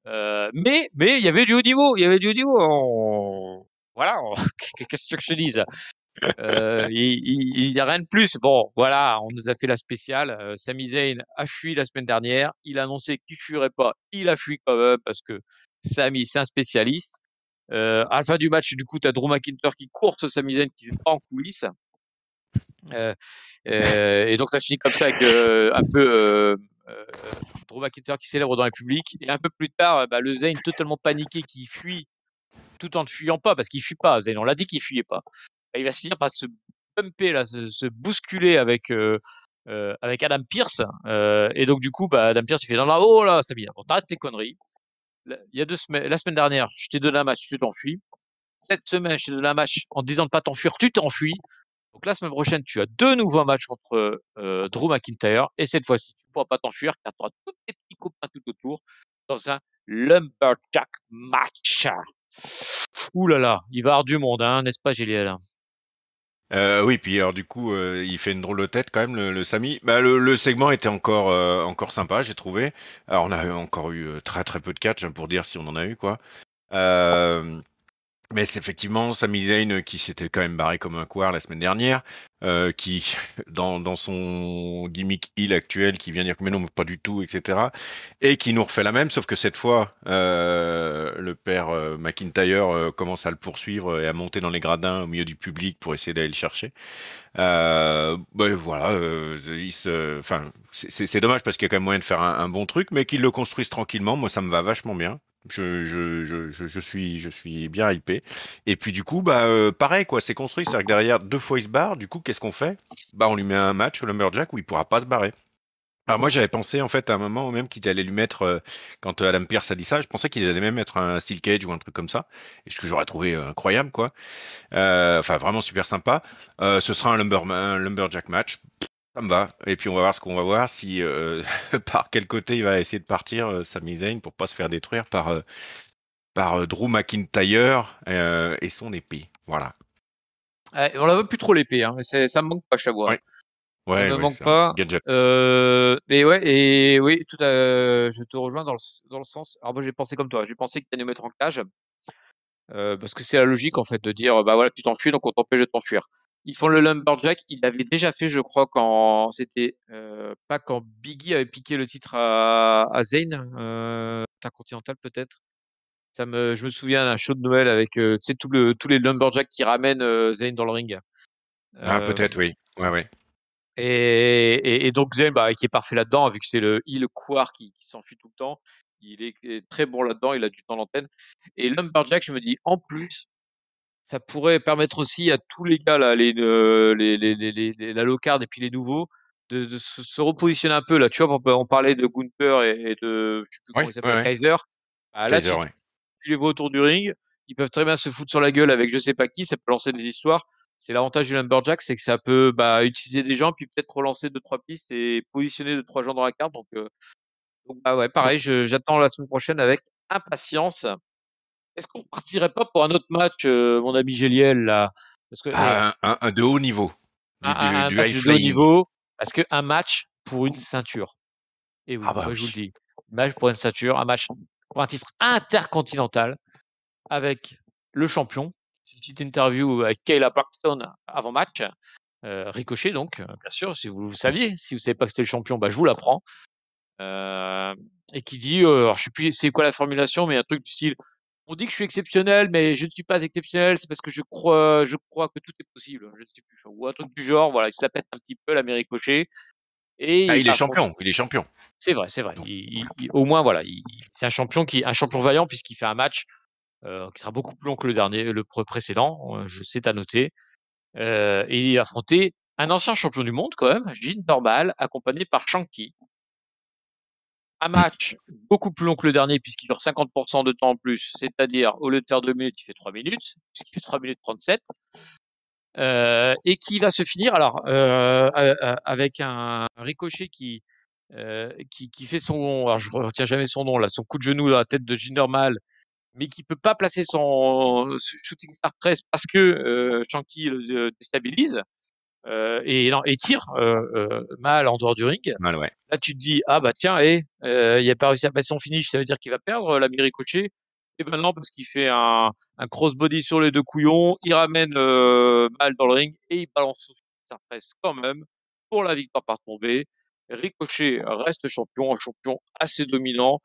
Speaker 1: Mais il y avait du haut niveau, il y avait du haut niveau. Voilà, qu'est-ce que tu veux que je te dise? Il y a rien de plus. Bon, voilà, on nous a fait la spéciale. Sami Zayn a fui la semaine dernière. Il a annoncé qu'il fuirait pas. Il a fui quand même parce que Sami, c'est un spécialiste. À la fin du match, du coup, tu as Drew McIntyre qui court sur Sami Zayn qui se bat en coulisses. Et donc, ça finit comme ça avec un peu Drew McIntyre qui célèbre dans le public. Et un peu plus tard, le Zayn totalement paniqué qui fuit tout en ne fuyant pas parce qu'il fuit pas. Zayn, on l'a dit qu'il fuyait pas. Et il va se finir par se bumper là, se bousculer avec Adam Pearce. Et donc du coup, Adam Pearce il fait non, là, oh là, c'est bien. Bon, t'arrêtes tes conneries. Il y a 2 semaines, la semaine dernière, je t'ai donné un match, tu t'enfuis. Cette semaine, je t'ai donné un match en disant de pas t'enfuir, tu t'enfuis. Donc la semaine prochaine, tu as 2 nouveaux matchs contre Drew McIntyre. Et cette fois-ci, tu ne pourras pas t'enfuir car tu auras tous tes petits copains tout autour dans un Lumberjack match. Ouh là là, il va y avoir du monde, hein, n'est-ce pas, Géliel?
Speaker 2: Oui, puis alors du coup, il fait une drôle de tête quand même, le Sami. Bah, le segment était encore sympa, j'ai trouvé. Alors, on a encore eu très très peu de catch, hein, pour dire si on en a eu, quoi. Euh, Mais c'est effectivement Sami Zayn qui s'était quand même barré comme un couard la semaine dernière, qui dans son gimmick heel actuel, qui vient dire que mais non, mais pas du tout, etc. Et qui nous refait la même, sauf que cette fois, le père McIntyre commence à le poursuivre et à monter dans les gradins au milieu du public pour essayer d'aller le chercher. Voilà, enfin, c'est dommage parce qu'il y a quand même moyen de faire un bon truc, mais qu'ils le construisent tranquillement. Moi, ça me va vachement bien. Je suis bien hypé. Et puis du coup, pareil quoi, c'est construit. C'est-à-dire que derrière, 2 fois il se barre. Du coup, qu'est-ce qu'on fait? Bah, on lui met un match au Lumberjack où il pourra pas se barrer. Alors moi j'avais pensé en fait à un moment même qu'il allait lui mettre quand Adam Pearce a dit ça, je pensais qu'il allait même mettre un steel cage ou un truc comme ça, et ce que j'aurais trouvé incroyable quoi. Enfin vraiment super sympa. Ce sera un lumberjack match, ça me va. Et puis on va voir ce qu'on va voir si par quel côté il va essayer de partir Sami Zayn pour pas se faire détruire par Drew McIntyre et son épée. Voilà.
Speaker 1: On la veut plus trop l'épée, hein. Ça me manque pas, je t'avoue, hein.
Speaker 2: Ouais,
Speaker 1: Ça
Speaker 2: ouais,
Speaker 1: me
Speaker 2: ouais,
Speaker 1: manque
Speaker 2: c'est un
Speaker 1: pas.
Speaker 2: gadget.
Speaker 1: Mais ouais, et oui, je te rejoins dans le sens. Alors moi j'ai pensé comme toi, j'ai pensé qu'il allait nous mettre en cage, parce que c'est la logique en fait de dire bah voilà tu t'enfuis donc on t'empêche de t'enfuir. Ils font le lumberjack, ils l'avaient déjà fait je crois quand c'était pas quand Biggie avait piqué le titre à Zayn, Intercontinental peut-être. Je me souviens d'un show de Noël avec tu sais tous les lumberjacks qui ramènent Zayn dans le ring.
Speaker 2: Ah
Speaker 1: Euh,
Speaker 2: peut-être oui. Ouais, ouais.
Speaker 1: et donc Zayn, qui est parfait là-dedans, vu que c'est le heel Couard qui s'enfuit tout le temps. Il est très bon là-dedans, il a du temps d'antenne. Et Lumberjack, je me dis, en plus, ça pourrait permettre aussi à tous les gars, là, la low card et puis les nouveaux, de se repositionner un peu. Là, tu vois, on parlait de Gunther et de, je sais plus comment
Speaker 2: Ouais,
Speaker 1: il
Speaker 2: ouais,
Speaker 1: s'appelle,
Speaker 2: ouais.
Speaker 1: Kaiser. Bah, là,
Speaker 2: Kaiser,
Speaker 1: si
Speaker 2: ouais.
Speaker 1: tu les vois autour du ring, ils peuvent très bien se foutre sur la gueule avec je sais pas qui, ça peut lancer des histoires. C'est l'avantage du Lumberjack, c'est que ça peut utiliser des gens, puis peut-être relancer 2, 3 pistes et positionner 2, 3 gens dans la carte. Donc ouais,
Speaker 2: Ouais.
Speaker 1: pareil, j'attends la semaine prochaine avec impatience. Est-ce qu'on partirait pas pour un autre match, mon ami Géliel, là? Parce que,
Speaker 2: Ah, un de haut niveau,
Speaker 1: un
Speaker 2: du
Speaker 1: match
Speaker 2: high
Speaker 1: de haut
Speaker 2: flying.
Speaker 1: niveau, parce qu'un match pour une ceinture. Et
Speaker 2: Ah
Speaker 1: oui,
Speaker 2: bah
Speaker 1: moi je vous le
Speaker 2: oui.
Speaker 1: dis, un match pour une ceinture, un match pour un titre intercontinental avec le champion. Une petite interview avec Kayla Braxton avant match. Ricochet donc, bien sûr, si vous saviez. Si vous savez pas que c'était le champion, je vous l'apprends. Euh, et qui dit, alors je sais plus c'est quoi la formulation, mais un truc du style, on dit que je suis exceptionnel, mais je ne suis pas exceptionnel, c'est parce que je crois que tout est possible. Je ne sais plus, ou un truc du genre. Voilà, il se la pète un petit peu l'Amérique Ricochet et
Speaker 2: Ah,
Speaker 1: il
Speaker 2: il est
Speaker 1: va affronter.
Speaker 2: champion, il est champion.
Speaker 1: C'est vrai, c'est vrai.
Speaker 2: Donc,
Speaker 1: Au moins voilà, c'est un champion vaillant puisqu'il fait un match qui sera beaucoup plus long que le dernier, précédent. Je sais à noter. Et il va affronter un ancien champion du monde quand même, Jinder Mahal, accompagné par Shanky. Un match beaucoup plus long que le dernier puisqu'il dure 50% de temps en plus, c'est-à-dire au lieu de faire 2 minutes, il fait 3 minutes, puisqu'il fait 3 minutes 37, et qui va se finir alors avec un Ricochet qui fait alors je retiens jamais son nom là, son coup de genou dans la tête de Jinder Mahal, mais qui peut pas placer son shooting star press parce que Shanky le déstabilise. et tire mal en dehors du ring.
Speaker 2: Mal, ouais.
Speaker 1: Là, tu te dis, ah bah tiens, il a pas réussi à passer son finish, ça veut dire qu'il va perdre la Ricochet. Et ben non, parce qu'il fait un crossbody sur les deux couillons, il ramène mal dans le ring et il balance sa presse quand même pour la victoire par tombée. Ricochet reste champion, un champion assez dominant.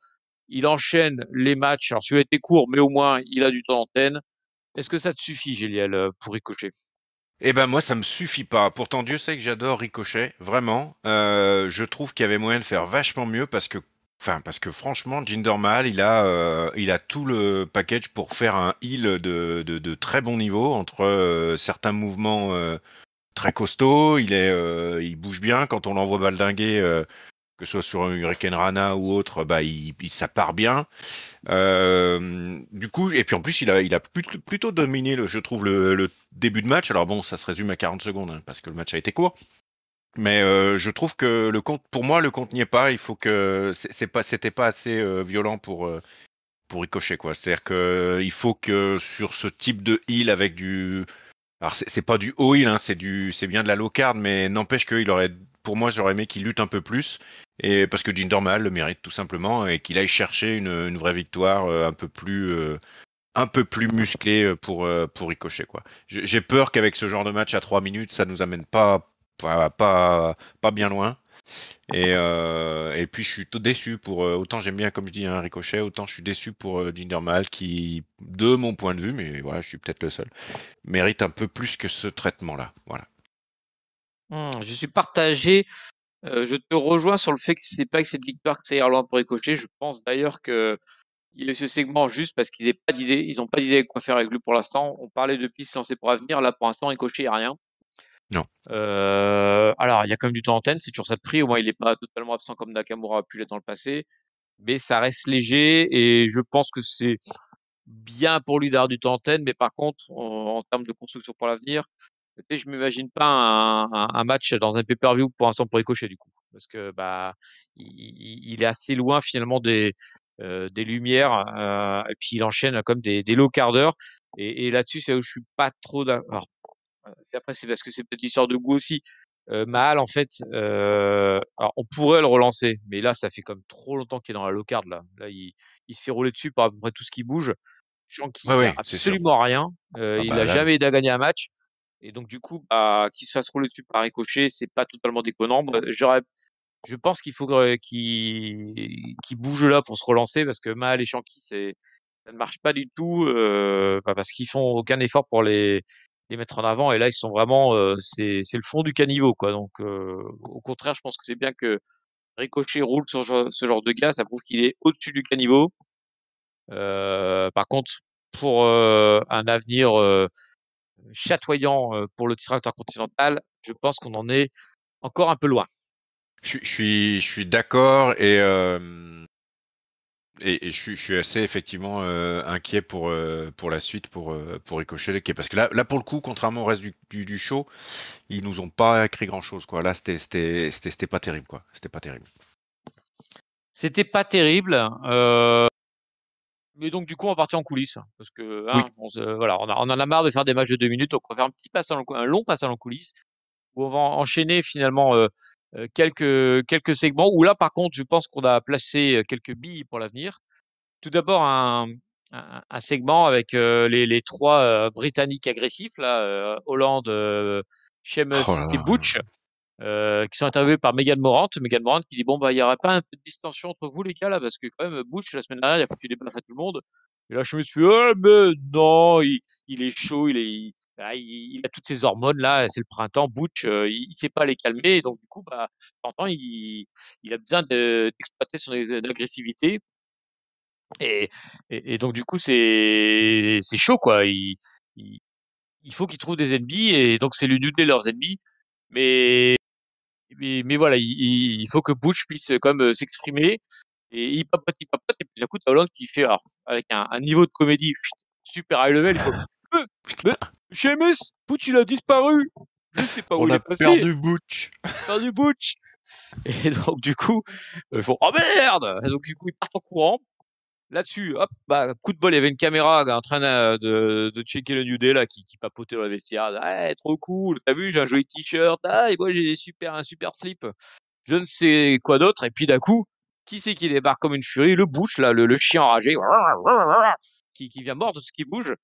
Speaker 1: Il enchaîne les matchs. Alors, celui-là a été court, mais au moins, il a du temps d'antenne. Est-ce que ça te suffit, Géliel, pour Ricochet?
Speaker 2: Eh ben moi ça me suffit pas. Pourtant Dieu sait que j'adore Ricochet, vraiment. Je trouve qu'il y avait moyen de faire vachement mieux parce que franchement Jinder Mahal il a tout le package pour faire un heel de très bon niveau entre certains mouvements très costauds. Il bouge bien quand on l'envoie baldinguer. Que ce soit sur un Hurricane Rana ou autre, bah ça part bien. Du coup, et puis en plus, il a plutôt dominé, je trouve, le début de match. Alors bon, ça se résume à 40 secondes, hein, parce que le match a été court. Mais je trouve que pour moi, le compte n'y est pas. Il faut que c'était pas assez violent pour Ricochet, quoi. C'est-à-dire que il faut que sur ce type de heal avec du, alors c'est pas du haut heal, hein, c'est bien de la low card, mais n'empêche pour moi, j'aurais aimé qu'il lutte un peu plus. Et parce que Jinder Mahal le mérite tout simplement et qu'il aille chercher une vraie victoire un peu plus musclée pour Ricochet, quoi. J'ai peur qu'avec ce genre de match à 3 minutes, ça nous amène pas bien loin. Et puis je suis tout déçu pour autant j'aime bien comme je dis un Ricochet, autant je suis déçu pour Jinder Mahal qui, de mon point de vue, mais voilà, je suis peut-être le seul, mérite un peu plus que ce traitement-là. Voilà.
Speaker 1: Je suis partagé. Je te rejoins sur le fait que c'est pas que cette victoire que ça ira loin pour Ricochet. Je pense d'ailleurs que il y a ce segment juste parce qu'ils n'ont pas d'idée. Ils n'ont pas d'idée quoi faire avec lui pour l'instant. On parlait de pistes lancées pour l'avenir. Là, pour l'instant, Ricochet, il n'y a rien.
Speaker 2: Non.
Speaker 1: Alors, il y a quand même du temps d'antenne. C'est toujours ça de prix. Au moins, il n'est pas totalement absent comme Nakamura a pu l'être dans le passé. Mais ça reste léger et je pense que c'est bien pour lui d'avoir du temps d'antenne. Mais par contre, en termes de construction pour l'avenir, tu sais, je m'imagine pas un match dans un pay-per-view pour l'instant pour Ricochet du coup, parce que bah il est assez loin finalement des lumières, et puis il enchaîne comme des low quarts d'heure, et là-dessus c'est où je suis pas trop d'accord. Après c'est parce que c'est peut-être l'histoire de goût aussi. Mahal en fait, alors on pourrait le relancer, mais là ça fait comme trop longtemps qu'il est dans la low card là. Là il se fait rouler dessus par à peu près tout ce qui bouge. Gens qui
Speaker 2: Ouais,
Speaker 1: sert
Speaker 2: ouais, c'est sûr.
Speaker 1: absolument à rien.
Speaker 2: Ah
Speaker 1: Il
Speaker 2: bah
Speaker 1: a
Speaker 2: là,
Speaker 1: jamais aidé à gagner un match. Et donc, du coup, bah, qu'il se fasse rouler dessus par Ricochet, c'est pas totalement déconnant. Je pense qu'il faut qu'il bouge là pour se relancer parce que Mahal et Shanky, ça ne marche pas du tout, parce qu'ils font aucun effort pour les mettre en avant. Et là, ils sont vraiment, c'est le fond du caniveau, quoi. Donc, au contraire, je pense que c'est bien que Ricochet roule sur ce genre de gars. Ça prouve qu'il est au-dessus du caniveau. Par contre, pour un avenir chatoyant pour le titre intercontinental, je pense qu'on en est encore un peu loin.
Speaker 2: je suis d'accord je suis assez effectivement inquiet pour la suite pour Ricochet, parce que là pour le coup, contrairement au reste du show, ils nous ont pas écrit grand chose, quoi. Là c'était pas terrible, quoi. C'était pas terrible.
Speaker 1: C'était pas terrible, mais donc du coup on va partir en coulisses parce que
Speaker 2: Oui.
Speaker 1: voilà, on en a marre de faire des matchs de 2 minutes, donc on va faire un long passage en coulisses où on va enchaîner finalement quelques segments où là par contre je pense qu'on a placé quelques billes pour l'avenir. Tout d'abord un segment avec les trois Britanniques agressifs là, Holland,
Speaker 2: Oh
Speaker 1: Sheamus
Speaker 2: là
Speaker 1: et
Speaker 2: là.
Speaker 1: Butch, qui sont interviewés par Megan Morant. Megan Morant qui dit bon bah il y aura pas un peu de distension entre vous les gars là parce que quand même Butch la semaine dernière il a foutu des baffes à tout le monde. Et là je me suis dit oh mais non il est chaud, il a toutes ces hormones là, c'est le printemps. Butch il sait pas les calmer et donc du coup bah pourtant il a besoin d'exploiter son agressivité et, et donc du coup c'est chaud quoi. Il, il faut qu'ils trouvent des ennemis et donc c'est lui doubler leurs ennemis. Mais mais voilà, il faut que Butch puisse quand même s'exprimer. Et il papote, et puis d'un coup, t'as Hollande qui fait, alors, avec un niveau de comédie super high level, il faut, mais, mais, Seamus, Butch, il a disparu. Je sais pas où
Speaker 2: On
Speaker 1: il
Speaker 2: a
Speaker 1: est passé.
Speaker 2: perdu Butch.
Speaker 1: Perdu Butch. Et donc, du coup, ils font, oh merde! Et donc, du coup, ils partent en courant. Là-dessus, hop, bah, coup de bol, il y avait une caméra en train de checker le New Day là, qui papotait dans le vestiaire. Ah, trop cool, t'as vu, j'ai un joli t-shirt, ah, et moi j'ai un super slip, je ne sais quoi d'autre. Et puis d'un coup, qui c'est qui débarque comme une furie? Le Butch, là, le chien enragé, qui vient mordre tout ce qui bouge.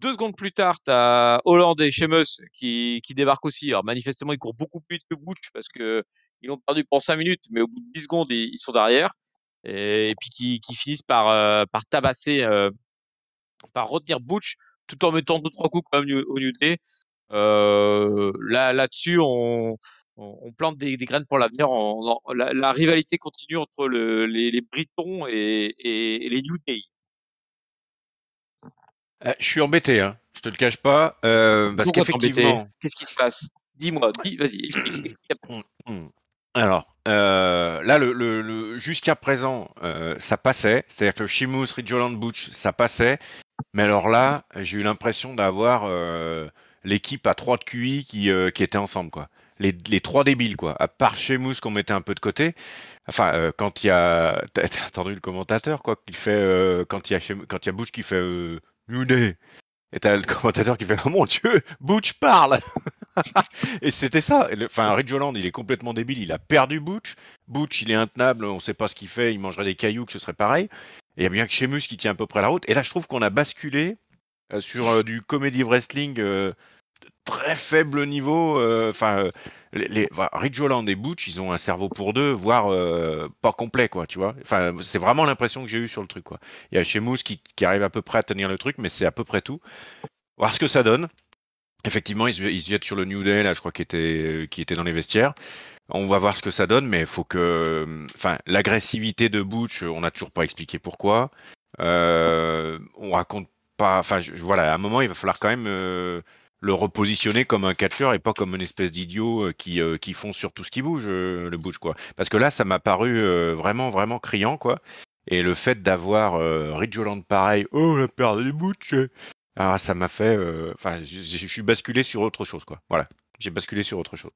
Speaker 1: 2 secondes plus tard, t'as Holland et Sheamus qui débarquent aussi. Alors manifestement, ils courent beaucoup plus vite que Butch parce que ils l'ont perdu pour 5 minutes, mais au bout de 10 secondes, ils sont derrière. Et puis qui finissent par tabasser, par retenir Butch tout en mettant 2 3 coups quand même au New Day. Là-dessus, on plante des graines pour l'avenir. La rivalité continue entre les Britons et les New Day.
Speaker 2: Je suis embêté, hein. Je te le cache pas, parce
Speaker 1: Pourquoi t'embêter?
Speaker 2: qu'effectivement.
Speaker 1: Qu'est-ce qui se passe? Dis-moi, vas-y, explique.
Speaker 2: Hum, hum. Alors, là, jusqu'à présent, ça passait. C'est-à-dire que le Sheamus, Ridgeland Butch, ça passait. Mais alors là, j'ai eu l'impression d'avoir l'équipe à 3 de QI qui était ensemble, quoi. Les trois débiles, quoi. À part Sheamus qu'on mettait un peu de côté. Enfin, quand il y a, t'as entendu le commentateur, quoi, qui fait quand il y a Butch qui fait New Day. Et t'as le commentateur qui fait oh mon Dieu, Butch parle. Et c'était ça. Enfin, Ridge Holland, il est complètement débile. Il a perdu Butch. Butch, il est intenable. On sait pas ce qu'il fait. Il mangerait des cailloux, que ce serait pareil. Et il y a bien que Sheamus qui tient à peu près la route. Et là, je trouve qu'on a basculé sur du comedy wrestling très faible niveau. Enfin, Ridge Holland et Butch, ils ont un cerveau pour deux, voire pas complet, quoi. Tu vois. Enfin, c'est vraiment l'impression que j'ai eue sur le truc, quoi. Il y a Sheamus qui arrive à peu près à tenir le truc, mais c'est à peu près tout. Voir ce que ça donne. Effectivement, ils se jettent sur le New Day, là, je crois, qui était dans les vestiaires. On va voir ce que ça donne, mais il faut que, enfin, l'agressivité de Butch, on n'a toujours pas expliqué pourquoi. On raconte pas, enfin, voilà, à un moment, il va falloir quand même le repositionner comme un catcheur et pas comme une espèce d'idiot qui fonce sur tout ce qui bouge, le Butch, quoi. Parce que là, ça m'a paru vraiment, vraiment criant, quoi. Et le fait d'avoir Ridge Holland pareil, oh, la paire de Butch, ah, ça m'a fait, enfin, je suis basculé sur autre chose, quoi. Voilà, j'ai basculé sur autre chose.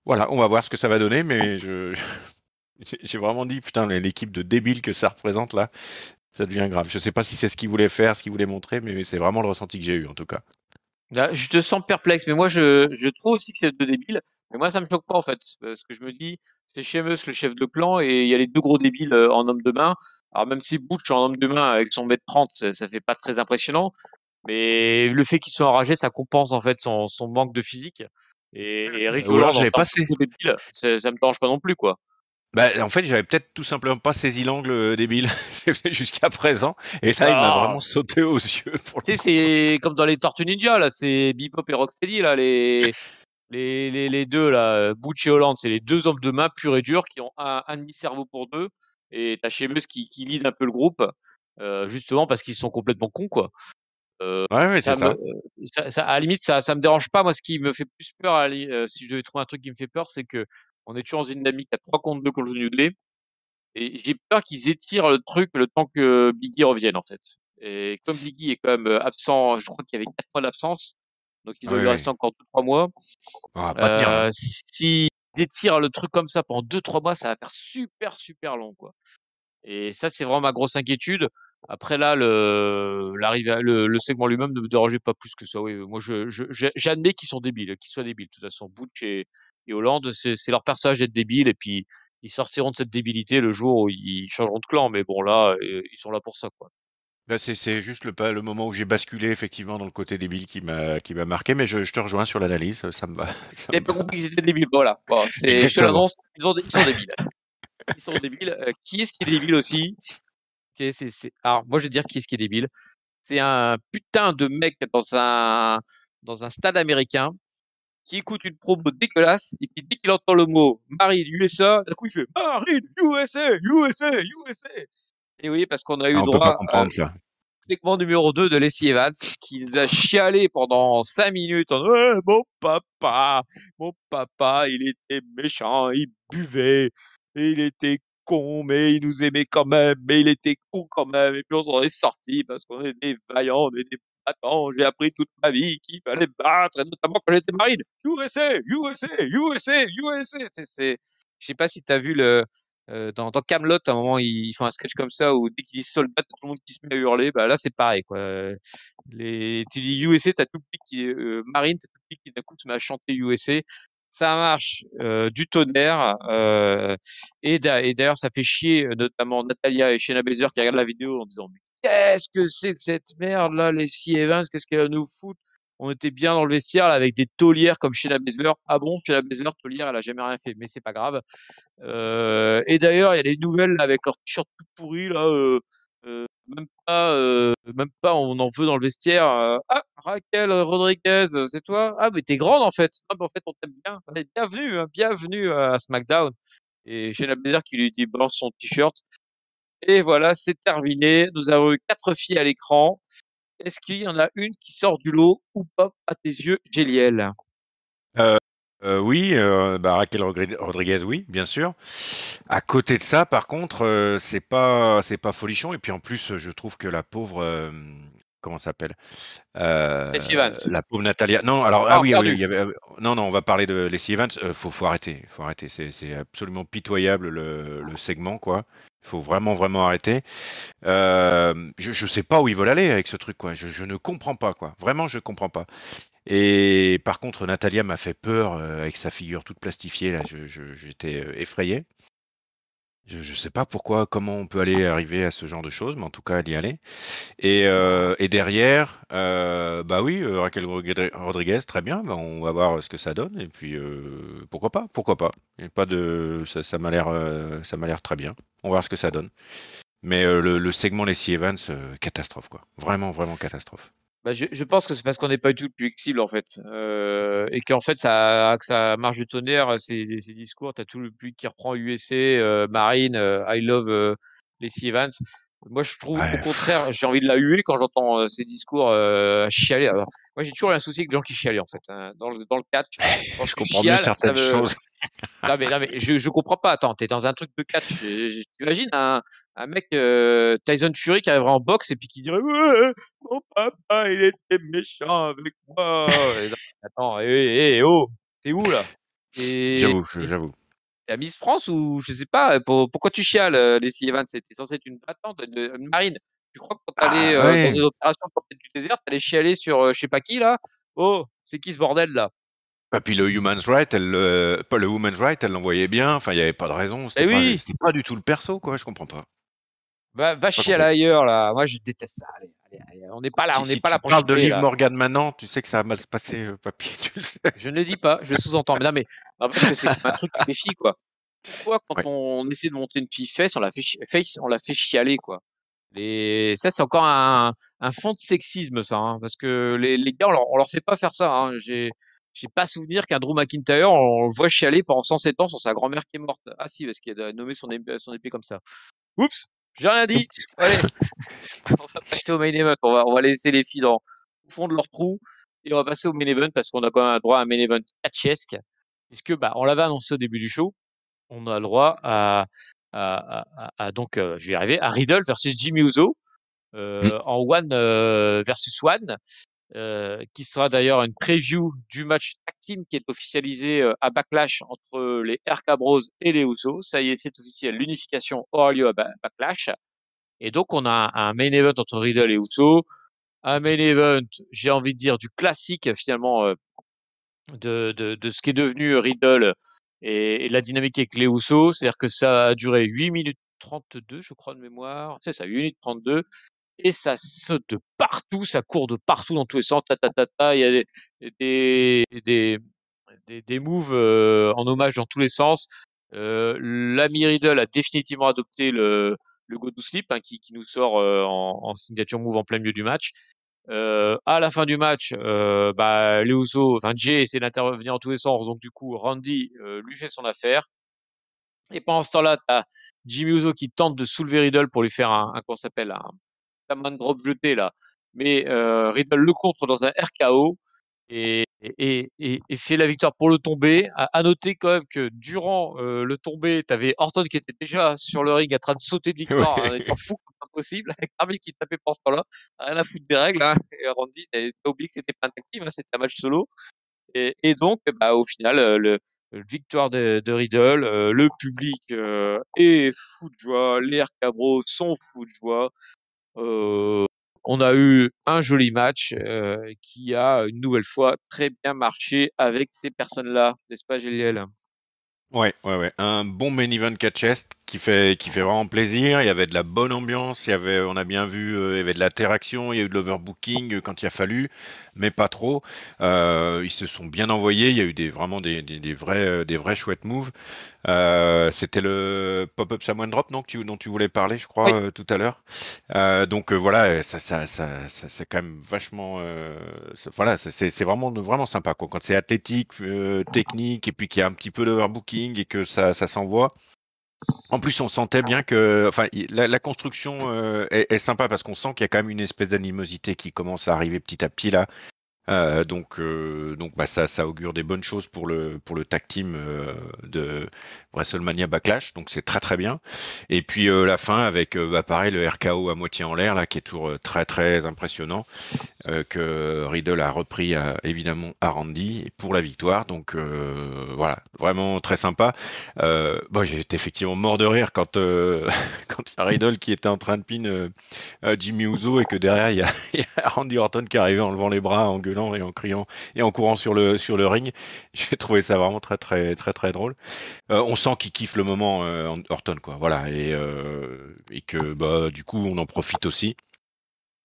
Speaker 2: Voilà, on va voir ce que ça va donner, mais j'ai vraiment dit, putain, l'équipe de débiles que ça représente là, ça devient grave. Je sais pas si c'est ce qu'ils voulaient faire, ce qu'ils voulaient montrer, mais c'est vraiment le ressenti que j'ai eu en tout cas.
Speaker 1: Là, je te sens perplexe, mais moi je trouve aussi que c'est deux débiles. Mais moi ça me choque pas en fait, parce que je me dis c'est Sheamus le chef de clan et il y a les 2 gros débiles en homme de main. Alors même si Butch en homme de main avec son mètre 30, ça fait pas très impressionnant, mais le fait qu'il soit enragé, ça compense en fait son manque de physique. Et Ridge
Speaker 2: Ou alors
Speaker 1: Holland
Speaker 2: je
Speaker 1: en
Speaker 2: l'avais
Speaker 1: tant
Speaker 2: passé.
Speaker 1: que gros débile, ça me dérange pas non plus quoi.
Speaker 2: Bah, en fait, j'avais peut-être tout simplement pas saisi l'angle débile jusqu'à présent, et là, il m'a
Speaker 1: Ah,
Speaker 2: vraiment sauté aux yeux pour
Speaker 1: tu
Speaker 2: le
Speaker 1: sais
Speaker 2: coup.
Speaker 1: c'est comme dans les Tortues Ninja là, c'est Bebop et Rocksteady là les deux là, Butch et Holland, c'est les 2 hommes de main purs et durs qui ont un demi-cerveau pour deux. Et t'as Sheamus qui lead un peu le groupe, justement parce qu'ils sont complètement cons, quoi.
Speaker 2: Ouais, ouais, c'est
Speaker 1: Ça me,
Speaker 2: ça.
Speaker 1: à la limite, ça me dérange pas. Moi, ce qui me fait plus peur, si je devais trouver un truc qui me fait peur, c'est que on est toujours dans une dynamique à 3 contre 2 contre le New Day. Et j'ai peur qu'ils étirent le truc le temps que Biggie revienne, en fait. Et comme Biggie est quand même absent, je crois qu'il y avait 4 mois d'absence. Donc il doit
Speaker 2: Ouais,
Speaker 1: lui rester
Speaker 2: ouais.
Speaker 1: encore 2 3 mois.
Speaker 2: On va pas tenir là.
Speaker 1: Si étirent le truc comme ça pendant 2 3 mois, ça va faire super, super long, quoi. Et ça, c'est vraiment ma grosse inquiétude. Après là, le segment lui-même ne me dérangeait pas plus que ça. Oui, moi, j'admets qu'ils sont débiles, qu'ils soient débiles. De toute façon, Butch et Hollande, c'est leur personnage d'être débile. Et puis, ils sortiront de cette débilité le jour où ils changeront de clan. Mais bon, là, ils sont là pour ça, quoi.
Speaker 2: Là, c'est juste le moment où j'ai basculé effectivement dans le côté débile qui m'a marqué, mais je te rejoins sur l'analyse, ça me va, ça
Speaker 1: T'avais
Speaker 2: me
Speaker 1: pas
Speaker 2: va.
Speaker 1: compris qu'ils étaient débiles. Voilà. Bon, je te
Speaker 2: Exactement.
Speaker 1: l'annonce, ils sont débiles. Ils sont débiles. Qui est-ce qui est débile aussi? Alors, moi, je vais dire qui est-ce qui est débile. C'est un putain de mec dans un stade américain qui écoute une promo dégueulasse et qui dès qu'il entend le mot Marine USA, d'un coup il fait Marine USA, USA, USA. Et oui, parce qu'on a
Speaker 2: Ah,
Speaker 1: eu
Speaker 2: on peut pas
Speaker 1: droit
Speaker 2: comprendre ça.
Speaker 1: segment numéro 2 de Lacey Evans qui nous a chialé pendant 5 minutes en ouais, mon papa, il était méchant, il buvait, et il était con, mais il nous aimait quand même, mais il était con quand même. Et puis on s'en est sorti parce qu'on était vaillants, on était battants. J'ai appris toute ma vie qu'il fallait battre, et notamment quand j'étais marine. USA, USA, USA, USA. Je sais pas si tu as vu Dans Camelot, à un moment, ils font un sketch comme ça où dès qu'ils disent soldat, t'as tout le monde qui se met à hurler. Bah là, c'est pareil, quoi. Tu dis USA, t'as tout le public qui est Marine, t'as tout le public qui d'un coup se met à chanter USA. Ça marche du tonnerre. Et d'ailleurs, ça fait chier notamment Natalia et Shayna Baszler qui regardent la vidéo en disant mais qu'est-ce que c'est que cette merde là, les Evans, qu'est-ce qu'elle va nous foutre? On était bien dans le vestiaire là, avec des taulières comme Shayna Baszler. Ah bon, Shayna Baszler, taulière, elle a jamais rien fait, mais c'est pas grave. Et d'ailleurs, il y a des nouvelles là, avec leurs t-shirts tout pourris là. Même pas, on en veut dans le vestiaire. Ah, Raquel Rodriguez, c'est toi? Ah, mais t'es grande en fait. Ah, mais en fait, on t'aime bien. Allez, bienvenue, hein, bienvenue à SmackDown. Et Shayna Baszler qui lui dit balance son t-shirt. Et voilà, c'est terminé. Nous avons eu 4 filles à l'écran. Est-ce qu'il y en a une qui sort du lot ou pas à tes yeux, Géliel?
Speaker 2: Euh, oui, Raquel Rodriguez, oui, bien sûr. À côté de ça, par contre, c'est pas folichon. Et puis en plus, je trouve que la pauvre, comment ça s'appelle?
Speaker 1: Lacey Evans.
Speaker 2: La pauvre Natalia. Non, alors ah
Speaker 1: Ah,
Speaker 2: oui, oui,
Speaker 1: perdu.
Speaker 2: il y avait. Non, non, on va parler de Lacey Evans. Faut arrêter, faut arrêter. C'est absolument pitoyable le segment, quoi. Il faut vraiment, vraiment arrêter. Je sais pas où ils veulent aller avec ce truc, quoi. Je ne comprends pas, quoi. Vraiment, je comprends pas. Et par contre, Natalia m'a fait peur avec sa figure toute plastifiée, là. J'étais effrayé. Je sais pas pourquoi, comment on peut arriver à ce genre de choses, mais en tout cas, elle y allait. Et derrière, bah oui, Raquel Rodriguez, très bien. Bah, on va voir ce que ça donne. Et puis, pourquoi pas, pourquoi pas. Il y a pas de, ça m'a l'air très bien. On va voir ce que ça donne. Mais le segment Lacey Evans, catastrophe, quoi. Vraiment, vraiment catastrophe.
Speaker 1: Bah, je pense que c'est parce qu'on n'est pas du tout le public cible en fait, et qu'en fait que ça marche du tonnerre ces discours. T'as tout le public qui reprend USA, Marine, I love Lacey Evans. Moi, je trouve au
Speaker 2: Ouais,
Speaker 1: contraire, j'ai envie de la huer quand j'entends ces discours chialer. Alors, moi, j'ai toujours eu un souci avec les gens qui chialent en fait, hein. Dans le catch, quand
Speaker 2: je
Speaker 1: tu
Speaker 2: comprends mieux
Speaker 1: chiales, ça
Speaker 2: certaines
Speaker 1: me
Speaker 2: choses.
Speaker 1: non, mais je comprends pas. Attends, t'es dans un truc de catch. T'imagines un mec Tyson Fury qui arriverait en boxe et puis qui dirait ouais, mon papa il était méchant avec moi. Et non, attends, oh, t'es où là? Et
Speaker 2: J'avoue,
Speaker 1: et
Speaker 2: j'avoue.
Speaker 1: t'es à Miss France ou je sais pas. Pourquoi tu chiales, Leslie Evans? C'était censé être une battante, une marine. Tu crois que quand t'allais
Speaker 2: Ah
Speaker 1: dans
Speaker 2: ouais.
Speaker 1: une opération pour du désert, t'allais chialer sur je sais pas qui là? Oh, c'est qui ce bordel là?
Speaker 2: Et puis le human's right, pas le woman's right, elle l'envoyait bien. Enfin, il y avait pas de raison.
Speaker 1: Eh oui.
Speaker 2: C'était pas du tout le perso, quoi. Je comprends pas.
Speaker 1: Va
Speaker 2: Pas
Speaker 1: chialer
Speaker 2: compris.
Speaker 1: ailleurs, là. Moi, je déteste ça. Allez, allez, allez. On n'est pas là, on n'est
Speaker 2: Si
Speaker 1: pas là
Speaker 2: tu
Speaker 1: pour
Speaker 2: parles de
Speaker 1: chialer,
Speaker 2: Liv
Speaker 1: là.
Speaker 2: Morgan maintenant, tu sais que ça va mal se passer, papy. Tu le sais.
Speaker 1: Je ne le dis pas, je le sous-entends. Mais non, mais n'empêche que c'est un truc avec les filles, quoi. Pourquoi, quand
Speaker 2: Ouais.
Speaker 1: on essaie de monter une fille face, on la fait chialer, quoi. Ça, c'est encore un fond de sexisme, ça, hein, parce que les gars, on leur fait pas faire ça, hein. J'ai pas souvenir qu'un Drew McIntyre, on le voit chialer pendant 107 ans sur sa grand-mère qui est morte. Ah si, parce qu'il a nommé son épée comme ça. Oups, j'ai rien dit.
Speaker 2: Oups.
Speaker 1: Allez, on va passer au main event. On va laisser les filles au fond de leur trou et on va passer au main event parce qu'on a quand même un droit à un main event catchesque. Puisque, bah, on l'avait annoncé au début du show. On a le droit donc, je vais y arriver, à Riddle versus Jimmy Uso,
Speaker 2: Mm.
Speaker 1: en one versus one, qui sera d'ailleurs une preview du match tag team qui est officialisé à Backlash entre les RK Bros et les Usos. Ça y est, c'est officiel. L'unification aura lieu à Backlash. Et donc, on a un main event entre Riddle et Uso. Un main event, j'ai envie de dire, du classique, finalement, de ce qui est devenu Riddle et la dynamique avec les Usos. C'est-à-dire que ça a duré 8 minutes 32, je crois, de mémoire. C'est ça, 8 minutes 32. Et ça saute de partout, ça court de partout dans tous les sens. Ta, ta, ta, ta. Il y a des, des, des moves en hommage dans tous les sens. L'ami Riddle a définitivement adopté le Go to Sleep, hein, qui nous sort en signature move en plein milieu du match. À la fin du match, bah, les Usos, enfin Jay essaie d'intervenir en tous les sens, donc du coup Randy lui fait son affaire. Et pendant ce temps-là, t'as Jimmy Uso qui tente de soulever Riddle pour lui faire comment ça s'appelle, un Taman drop jeté là. Mais Riddle le contre dans un RKO et fait la victoire pour le tombé. À noter quand même que durant le tombé, tu avais Orton qui était déjà sur le ring en train de sauter de victoire en étant fou comme pas possible, avec Arby qui tapait pendant ce temps-là. Rien à foutre des règles, hein. Et Randy, t'as oublié que c'était pas un tag team, hein, c'était un match solo. Et donc, bah, au final, victoire de Riddle, le public est fou de joie, les RK-Bros sont fous de joie. On a eu un joli match qui a une nouvelle fois très bien marché avec ces personnes-là, n'est-ce pas, Géliel?
Speaker 2: Ouais, ouais, ouais. Un bon main event catch-est qui fait vraiment plaisir. Il y avait de la bonne ambiance. On a bien vu, il y avait de l'interaction. Il y a eu de l'overbooking quand il a fallu, mais pas trop. Ils se sont bien envoyés. Il y a eu vraiment des vrais chouettes moves. C'était le pop-up Samoan Drop, non, dont tu voulais parler, je crois,
Speaker 1: Oui.
Speaker 2: tout à l'heure. Donc voilà, c'est quand même vachement, voilà, c'est vraiment sympa, quoi. Quand c'est athlétique, technique, et puis qu'il y a un petit peu d'overbooking et que ça s'envoie. En plus, on sentait bien que, enfin, la construction est sympa parce qu'on sent qu'il y a quand même une espèce d'animosité qui commence à arriver petit à petit là. Donc bah, ça augure des bonnes choses pour le tag team de WrestleMania Backlash. Donc c'est très très bien. Et puis la fin avec bah, pareil le RKO à moitié en l'air là qui est toujours très très impressionnant que Riddle a repris évidemment à Randy pour la victoire. Donc voilà, vraiment très sympa. Bon, j'ai été effectivement mort de rire quand quand il y a Riddle qui était en train de pin Jimmy Uso et que derrière il y a Randy Orton qui arrivait en levant les bras, en gueulant et en criant et en courant sur le ring. J'ai trouvé ça vraiment très très très très drôle. On sent qu'il kiffe le moment Orton quoi. Voilà et que bah du coup on en profite aussi.